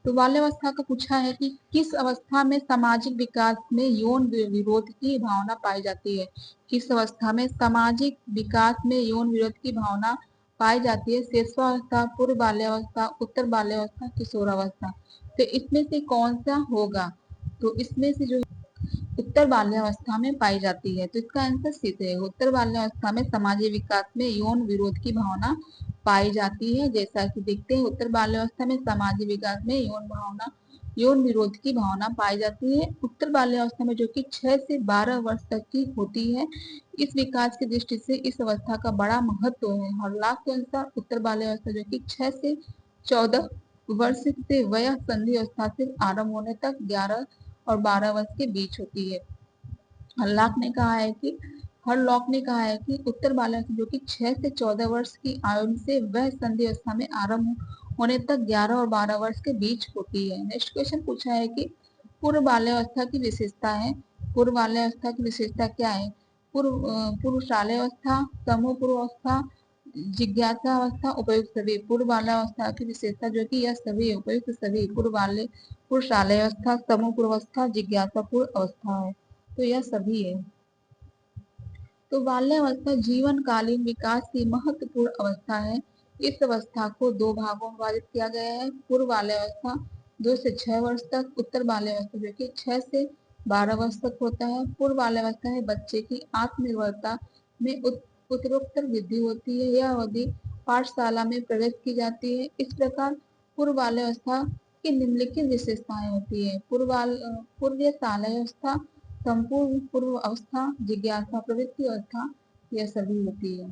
तो बाल्यावस्था का पूछा है कि किस अवस्था में सामाजिक विकास में यौन विरोध की भावना पाई जाती है। किस अवस्था में सामाजिक विकास में यौन विरोध की भावना पाई जाती है। शिशुअवस्था, पूर्व बाल्यावस्था, उत्तर बाल्यावस्था, किशोरावस्था। तो इसमें से कौन सा होगा? तो इसमें से जो उत्तर बाल्यावस्था में पाई जाती है, तो इसका आंसर सी है। उत्तर बाल्यावस्था में सामाजिक विकास में यौन विरोध की भावना पाई जाती है। जैसा कि देखते हैं, उत्तर बाल्यावस्था में सामाजिक विकास में यौन विरोध की भावना पाई जाती है। उत्तर बाल्यावस्था में जो कि 6 से 12 वर्ष तक की होती है। इस विकास की दृष्टि से इस अवस्था का बड़ा महत्व है। हर्लॉक के अनुसार उत्तर बाल्यावस्था जो कि 6 से 14 वर्ष से वयः संधि अवस्था से आरंभ होने तक 11 और 12 वर्ष के बीच होती है। हर्लॉक ने कहा है कि उत्तर बाल्यावस्था जो कि 6 से 14 वर्ष की आयु से वह संधि अवस्था में आरंभ होने तक 11 और 12 वर्ष के बीच होती है। नेक्स्ट क्वेश्चन पूछा है कि पूर्व बाल्यावस्था की विशेषता है। पूर्व बाल्यावस्था की विशेषता क्या है? पूर्व शालेयावस्था, समूह पूर्वावस्था, जिज्ञासा अवस्था, उपयुक्त सभी। पूर्व बाल्यावस्था की विशेषता जो कि यह सभी उपयुक्त सभी पूर्व शालेयावस्था, समूह पूर्वावस्था, जिज्ञासा पूर्व अवस्था है। तो यह सभी है। तो बाल्यावस्था जीवनकालीन विकास की महत्वपूर्ण अवस्था है। इस अवस्था को 2 भागों में विभाजित किया गया है। पूर्व बाल्यावस्था 2 से 6 वर्ष तक, उत्तर बाल्यावस्था जो कि 6 से 12 वर्ष तक होता है। पूर्व बाल्यावस्था में बच्चे की आत्मनिर्भरता में उत्तरोत्तर वृद्धि होती है। यह अवधि पाठशाला में प्रवेश की जाती है। इस प्रकार पूर्व बाल्यावस्था की निम्नलिखित विशेषताएं होती है। पूर्व शालेयावस्था, संपूर्ण पूर्व अवस्था, जिज्ञासा प्रवृत्ति अवस्था, यह सभी होती है।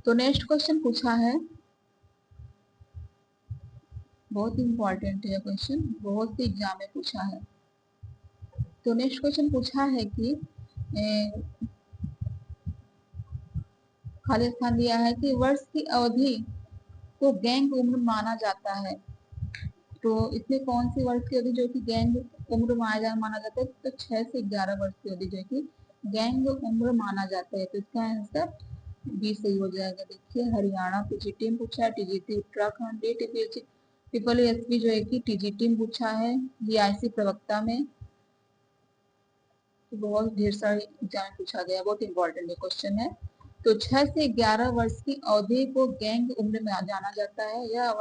तो नेक्स्ट क्वेश्चन पूछा है, बहुत इंपॉर्टेंट है क्वेश्चन, बहुत सी एग्जाम में पूछा है। तो नेक्स्ट क्वेश्चन पूछा है कि खाली स्थान दिया है कि वर्ष की अवधि को गैंग उम्र माना जाता है। तो इसमें कौन सी वर्ष की अवधि जो कि गैंग उम्र माना जाता है? तो 6 से 11 वर्ष की अवधि जो कि गैंग उम्र माना जाता है। तो इसका आंसर बी सही हो जाएगा। देखिए, हरियाणा पीजीटी में पूछा है, टीजीटी उत्तराखंड, ट्रिपल एसपी जो है कि टीजीटी में पूछा है, जीआईसी प्रवक्ता में। तो बहुत ढेर सारे एग्जाम पूछा गया, बहुत इंपॉर्टेंट क्वेश्चन है। तो 6 से 11 वर्ष की अवधि को गैंग उम्र में जाना जाता है। यह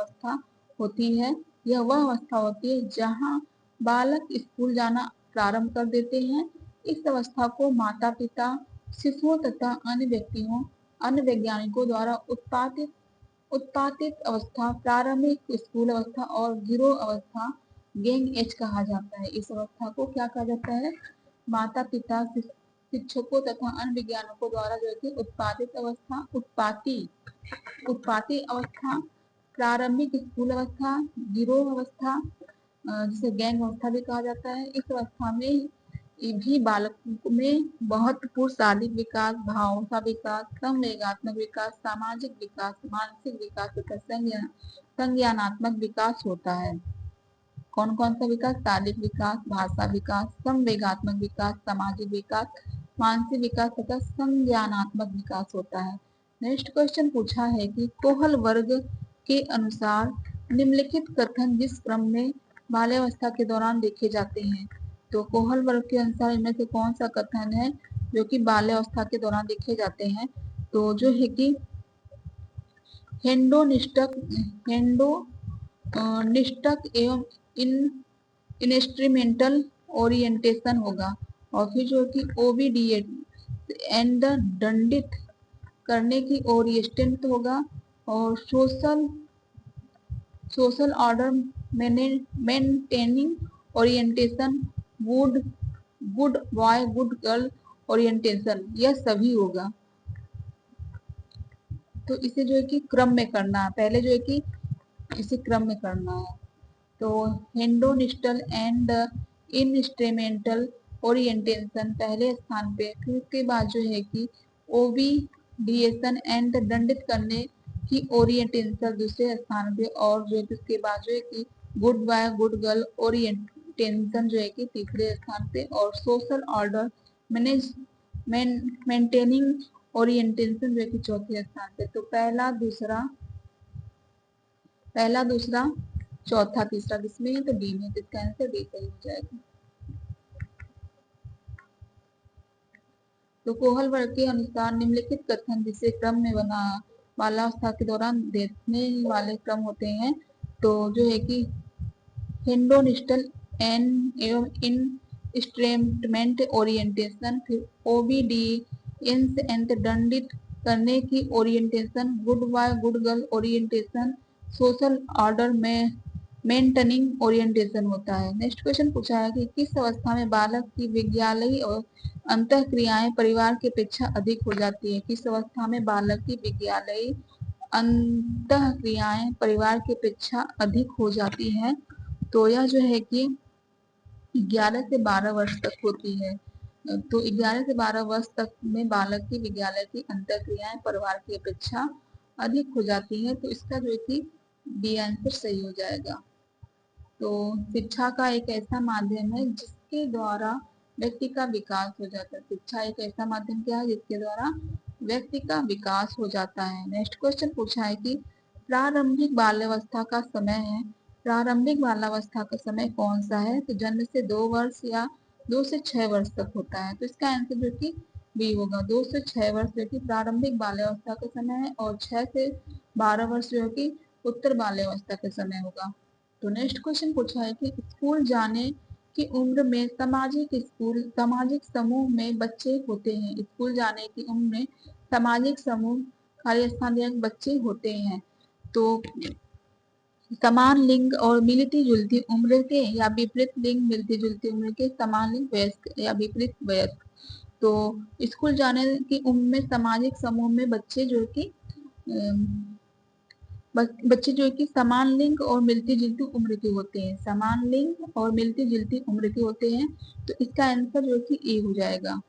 वह अवस्था होती है जहां बालक स्कूल जाना प्रारंभ कर देते हैं। इस अवस्था को माता पिता, शिशुओं तथा अन्य वैज्ञानिकों द्वारा उत्पादित अवस्था, प्रारंभिक स्कूल अवस्था और गिरोह अवस्था, गैंग एज कहा जाता है। इस अवस्था को क्या कहा जाता है? माता पिता, शिक्षकों तथा अन्य वैज्ञानिकों द्वारा जो है कि उत्पादित अवस्था, उत्पाती अवस्था, प्रारंभिक स्कूल अवस्था, गिरोह अवस्था, जिसे गैंग अवस्था भी कहा जाता है। इस अवस्था में भी बालक में महत्वपूर्ण शारीरिक विकास, भावों का विकास, संवेगात्मक विकास, सामाजिक विकास, मानसिक विकास तथा संज्ञानात्मक विकास होता है। कौन कौन सा विकास? शारीरिक विकास, भाषा विकास, संवेगात्मक विकास, सामाजिक विकास, मानसिक विकास तथा संज्ञानात्मक विकास होता है। नेक्स्ट क्वेश्चन पूछा है कि कोहल वर्ग के अनुसार निम्नलिखित कथन जिस क्रम में बाल्यावस्था के दौरान देखे जाते हैं। तो कोहल वर्ग के अनुसार इनमें से कौन सा कथन है जो कि बाल्यावस्था के दौरान देखे जाते हैं? तो जो है कि निष्ठक एवं इंस्ट्रूमेंटल ओरिएंटेशन होगा। और फिर जो कि ओबीडिएंट एंड दंडित करने की ओरिएंटेशन होगा। और social order maintaining orientation, good boy good girl orientation, यह सभी होगा। तो इसे जो है कि क्रम में करना है, पहले जो है कि इसे क्रम में करना है। तो हेंडोनिस्टल एंड इंस्ट्रूमेंटल ओरिएंटेशन पहले स्थान पे, फिर उसके बाद जो है कि ओबीडिएशन एंड दंडित करने की ओरिएंटेशन दूसरे स्थान पे, और जो है उसके बाद जो है कि good boy good girl orientation जो है कि तीसरे स्थान पे, और सोशल ऑर्डर मेंटेनिंग ओरिएंटेशन जो है कि चौथे स्थान पे। तो पहला, दूसरा, पहला, दूसरा, चौथा, तीसरा किसमें है? तो डी में। तो इसका आंसर डी सही हो जाएगा। तो कोहल वर्ग के अनुसार निम्नलिखित कथन जिसे क्रम में बना बाल्यावस्था के दौरान देखने वाले क्रम होते हैं, तो जो है कि हेंडोनिस्टल एन एवं इंस्ट्रूमेंट ओरिएंटेशन, फिर ओबीडीएंस एंड दंडित करने की orientation, good boy good girl orientation, social order में मेंटेनिंग ओरिएंटेशन होता है। नेक्स्ट क्वेश्चन पूछा है कि किस अवस्था में बालक की विज्ञालयी और अंतः क्रियाएं परिवार की अपेक्षा अधिक हो जाती है? किस अवस्था में बालक की विज्ञालयी अंतः क्रियाएं परिवार की अपेक्षा अधिक हो जाती है? तो यह जो है कि 11 से 12 वर्ष तक होती है। तो 11 से 12 वर्ष तक में बालक की विद्यालय की अंतःक्रियाएं परिवार की अपेक्षा अधिक हो जाती है। तो इसका जो है कि बी आंसर सही हो जाएगा। तो शिक्षा का एक ऐसा माध्यम है जिसके द्वारा व्यक्ति का विकास हो जाता है। शिक्षा एक ऐसा माध्यम क्या है जिसके द्वारा व्यक्ति का विकास हो जाता है। नेक्स्ट क्वेश्चन पूछा है कि प्रारंभिक बाल्यावस्था का समय है। प्रारंभिक बाल्यावस्था का समय कौन सा है? तो जन्म से 2 वर्ष या 2 से 6 वर्ष तक होता है। तो इसका आंसर जो कि बी होगा। 2 से 6 वर्ष जो कि प्रारंभिक बाल्यावस्था का समय है और 6 से 12 वर्ष जो कि उत्तर बाल्यावस्था का समय होगा। तो नेक्स्ट क्वेश्चन पूछा है कि स्कूल जाने की उम्र में सामाजिक समूह में बच्चे होते हैं। स्कूल जाने की उम्र में सामाजिक समूह खाली स्थान बच्चे होते हैं। तो समान लिंग और मिलती जुलती उम्र के या विपरीत लिंग मिलती जुलती उम्र के समान लिंग वयस्क या विपरीत वयस्क। तो स्कूल जाने की उम्र में सामाजिक समूह में बच्चे जो कि बच्चे जो कि समान लिंग और मिलती जुलती उम्र के होते हैं। समान लिंग और मिलती जुलती उम्र के होते हैं। तो इसका आंसर जो कि ए हो जाएगा।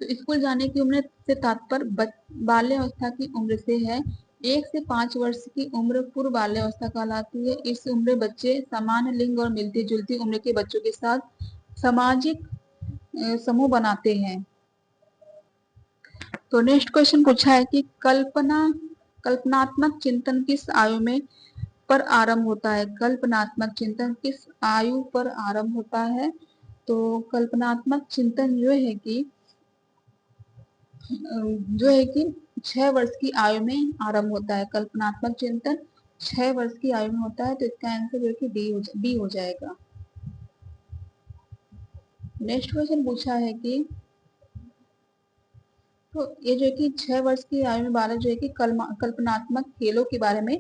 तो स्कूल जाने की उम्र से तात्पर्य बाल्यावस्था की उम्र से है। 1 से 5 वर्ष की उम्र पूर्व बाल्यावस्था कहलाती है। इस उम्र बच्चे समान लिंग और मिलती जुलती उम्र के बच्चों के साथ सामाजिक समूह बनाते हैं। तो नेक्स्ट क्वेश्चन पूछा है कि कल्पनात्मक चिंतन किस आयु में पर आरंभ होता है? कल्पनात्मक चिंतन किस आयु पर आरंभ होता है? तो कल्पनात्मक चिंतन जो है कि 6 वर्ष की आयु में आरंभ होता है। कल्पनात्मक चिंतन 6 वर्ष की आयु में होता है। तो इसका आंसर जो है कि बी हो जाएगा। नेक्स्ट क्वेश्चन पूछा है कि तो ये जो है कि 6 वर्ष की आयु में बालक जो है कि कल्पनात्मक खेलों के बारे में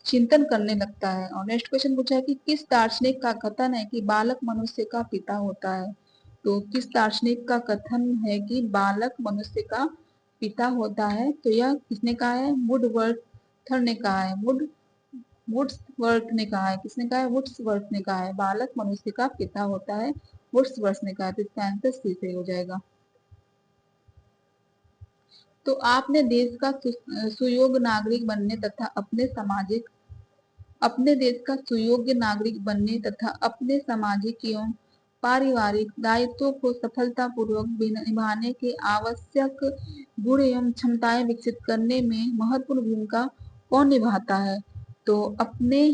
चिंतन करने लगता है। और नेक्स्ट क्वेश्चन पूछा है कि किस दार्शनिक का कथन है कि बालक मनुष्य का पिता होता है? तो किस दार्शनिक का कथन है कि बालक मनुष्य का पिता होता है? तो यह किसने कहा है? वुड्सवर्थ ने कहा है। वुड्सवर्थ ने कहा है। किसने कहा है? वुड्सवर्थ ने कहा है बालक मनुष्य का पिता होता है। वुड्सवर्थ ने कहा है। तो इसका आंसर सी से हो जाएगा। तो आपने देश का सुयोग्य नागरिक बनने तथा अपने देश का सुयोग्य नागरिक बनने तथा अपने सामाजिक एवं पारिवारिक दायित्वों को सफलतापूर्वक निभाने के आवश्यक गुण एवं क्षमताएं विकसित करने में महत्वपूर्ण भूमिका कौन निभाता है? तो अपने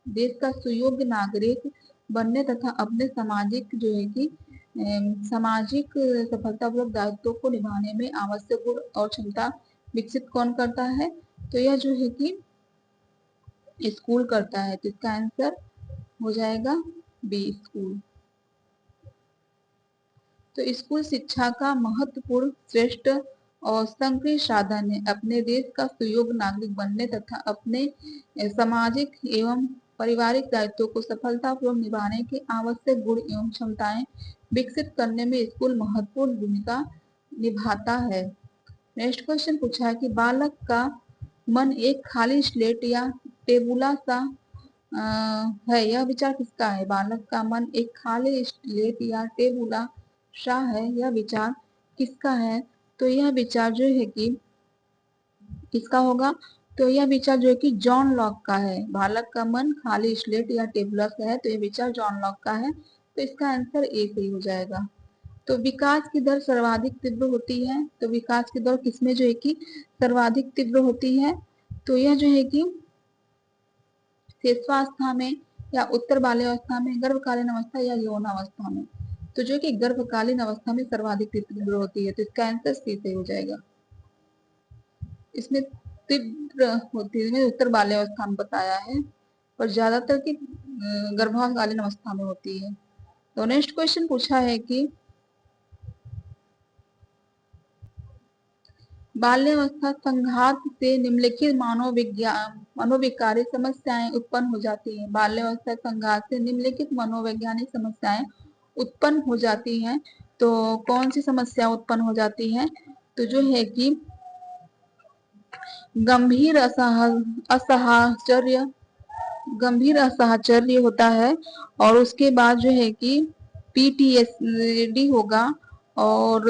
देश का सुयोग्य नागरिक बनने तथा अपने सामाजिक जो है कि सामाजिक सफलतापूर्वक दायित्वों को निभाने में आवश्यक गुण और क्षमता विकसित कौन करता है? तो यह जो है कि स्कूल करता है। तो इसका आंसर हो जाएगा बी, स्कूल। तो स्कूल शिक्षा का महत्वपूर्ण, श्रेष्ठ और सक्रिय साधन है अपने देश का सुयोग्य नागरिक बनने तथा अपने सामाजिक एवं पारिवारिक दायित्वों को सफलतापूर्वक निभाने के आवश्यक गुण एवं क्षमताएं विकसित करने में स्कूल महत्वपूर्ण भूमिका निभाता है। नेक्स्ट क्वेश्चन पूछा है कि बालक का मन एक खाली स्लेट या टेबुला सा है, यह विचार किसका है? बालक का मन एक खाली स्लेट या टेबुला सा है, यह विचार किसका है? तो यह विचार जो है कि किसका होगा? तो यह विचार जो है कि जॉन लॉक का है। बालक का मन खाली स्लेट या टेबुला सा है, तो यह विचार जॉन लॉक का है। तो इसका आंसर ए सही हो जाएगा। तो विकास की दर सर्वाधिक तीव्र होती है। तो विकास की दर किसमें जो है कि सर्वाधिक तीव्र होती है? तो यह जो है कि शेषवावस्था में या उत्तर बाल्यावस्था में, गर्भकालीन अवस्था या यौन अवस्था में। तो जो कि गर्भकालीन अवस्था में सर्वाधिक तीव्र होती है, तो इसका आंसर सी सही हो जाएगा। इसमें तीव्र होती है उत्तर बाल्यावस्था में बताया है, और ज्यादातर की गर्भकालीन अवस्था में होती है। तो नेक्स्ट क्वेश्चन पूछा है कि बाल्यावस्था संघात से निम्नलिखित मनोविकारी समस्याएं उत्पन्न हो जाती हैं। बाल्यावस्था संघात से निम्नलिखित मनोवैज्ञानिक समस्याएं उत्पन्न हो जाती हैं। तो कौन सी समस्या उत्पन्न हो जाती है? तो जो है कि गंभीर असहचर्य, गंभीर असहचर्य होता है, और उसके बाद जो है कि पीटीएसडी होगा, और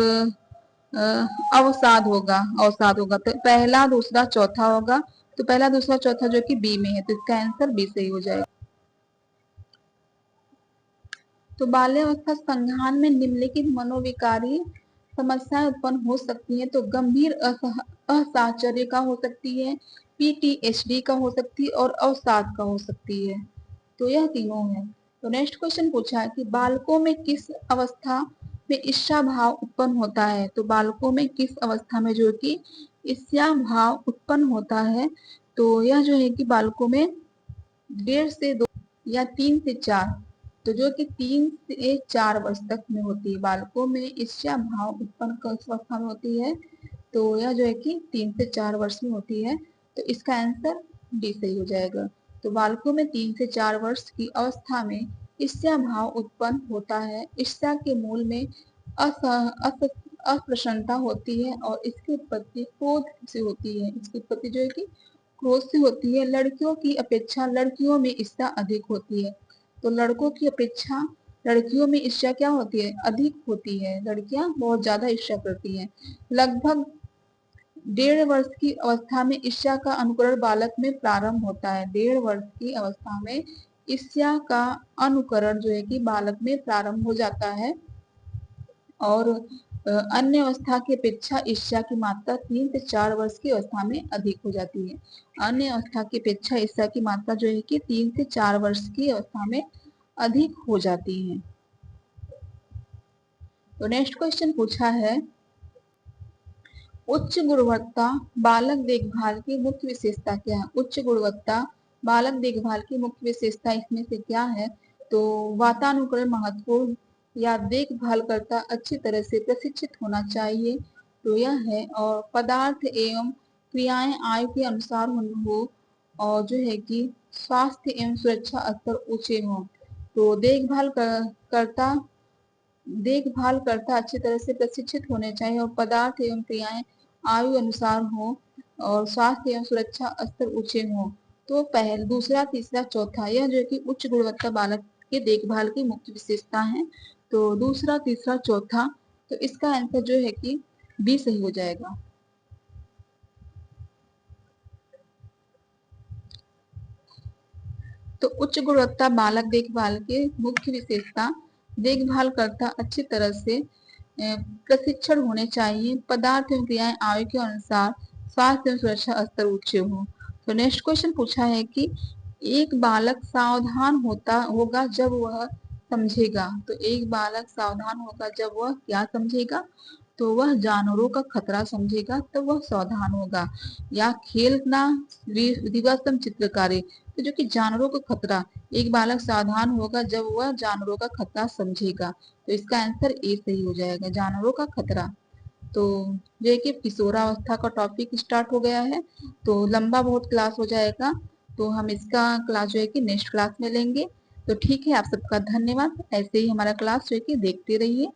अवसाद होगा, अवसाद होगा। तो पहला दूसरा चौथा होगा, तो पहला दूसरा चौथा जो कि बी में है, तो इसका आंसर बी सही हो जाएगा। तो बाल्यावस्था संज्ञान में निम्नलिखित मनोविकारी समस्याएं उत्पन्न हो सकती हैं। तो गंभीर असहचर्य का हो सकती है, पीटीएसडी का हो सकती है, और अवसाद का हो सकती है। तो यह तीनों है। तो नेक्स्ट क्वेश्चन पूछा है कि बालकों में किस अवस्था में ईर्ष्या भाव उत्पन्न होता है? तो बालकों में किस अवस्था में जो कि ईर्ष्या भाव उत्पन्न होता है? तो यह जो है कि बालकों में 1.5 से 2 या 3 से 4, तो जो कि 3 से 4 वर्ष तक में होती है। बालकों में ईर्ष्या भाव उत्पन्न किस अवस्था में होती है? तो यह जो है कि 3 से 4 वर्ष में होती है। तो इसका आंसर डी सही हो जाएगा। तो बालकों में 3 से 4 वर्ष की अवस्था में ईर्ष्या भाव उत्पन्न होता है। ईर्ष्या के मूल में अप्रसन्नता होती है, और इसकी उत्पत्ति क्रोध से होती है। इसकी उत्पत्ति जो है कि क्रोध से होती है। लड़कियों की अपेक्षा लड़कियों में ईर्ष्या अधिक होती है। तो लड़कों की अपेक्षा लड़कियों में ईर्ष्या क्या होती है? अधिक होती है। लड़कियां बहुत ज्यादा ईर्ष्या करती हैं। लगभग 1.5 वर्ष की अवस्था में ईर्ष्या का अनुकरण बालक में प्रारंभ होता है। 1.5 वर्ष की अवस्था में ईर्ष्या का अनुकरण जो है कि बालक में प्रारंभ हो जाता है, और अन्य अवस्था की अपेक्षा ईर्ष्या की मात्रा 3 से 4 वर्ष की अवस्था में अधिक हो जाती है। अन्य अवस्था की अपेक्षा ईर्ष्या की मात्रा जो है कि 3 से 4 वर्ष की अवस्था में अधिक हो जाती है। तो नेक्स्ट क्वेश्चन पूछा है, उच्च गुणवत्ता बालक देखभाल की मुख्य विशेषता क्या है? उच्च गुणवत्ता बालक देखभाल की मुख्य विशेषता इसमें से क्या है? तो वातानुकूलन महत्वपूर्ण, या देखभाल करता अच्छी तरह से प्रशिक्षित होना चाहिए, तो यह है। और पदार्थ एवं क्रियाएं आयु के अनुसार हो, और जो है कि स्वास्थ्य एवं सुरक्षा स्तर ऊंचे हो। तो देखभाल करता अच्छी तरह से प्रशिक्षित होने चाहिए, और पदार्थ एवं क्रियाएं आयु अनुसार हो, और स्वास्थ्य एवं सुरक्षा स्तर ऊंचे हो। तो पहले दूसरा तीसरा चौथा यह जो कि उच्च गुणवत्ता बालक के देखभाल की मुख्य विशेषता है। तो दूसरा तीसरा चौथा, तो इसका आंसर जो है कि बी सही हो जाएगा। तो उच्च गुणवत्ता बालक देखभाल के मुख्य विशेषता, देखभाल करता अच्छी तरह से प्रशिक्षण होने चाहिए, पदार्थ एवं क्रियाएं आयु के अनुसार, स्वास्थ्य एवं सुरक्षा स्तर ऊंचे हो। तो नेक्स्ट क्वेश्चन पूछा है कि एक बालक सावधान होगा जब वह समझेगा। तो एक बालक सावधान होगा जब वह क्या समझेगा? तो वह जानवरों का खतरा समझेगा, तो वह सावधान होगा। या खेलना दिवसम चित्रकारी, तो जो कि जानवरों का खतरा, एक बालक सावधान होगा जब वह जानवरों का खतरा समझेगा। तो इसका आंसर ए सही हो जाएगा, जानवरों का खतरा। तो ये कि किशोरावस्था का टॉपिक स्टार्ट हो गया है, तो लंबा बहुत क्लास हो जाएगा, तो हम इसका क्लास जो है कि नेक्स्ट क्लास में लेंगे। तो ठीक है, आप सबका धन्यवाद। ऐसे ही हमारा क्लास जो है कि देखते रहिए।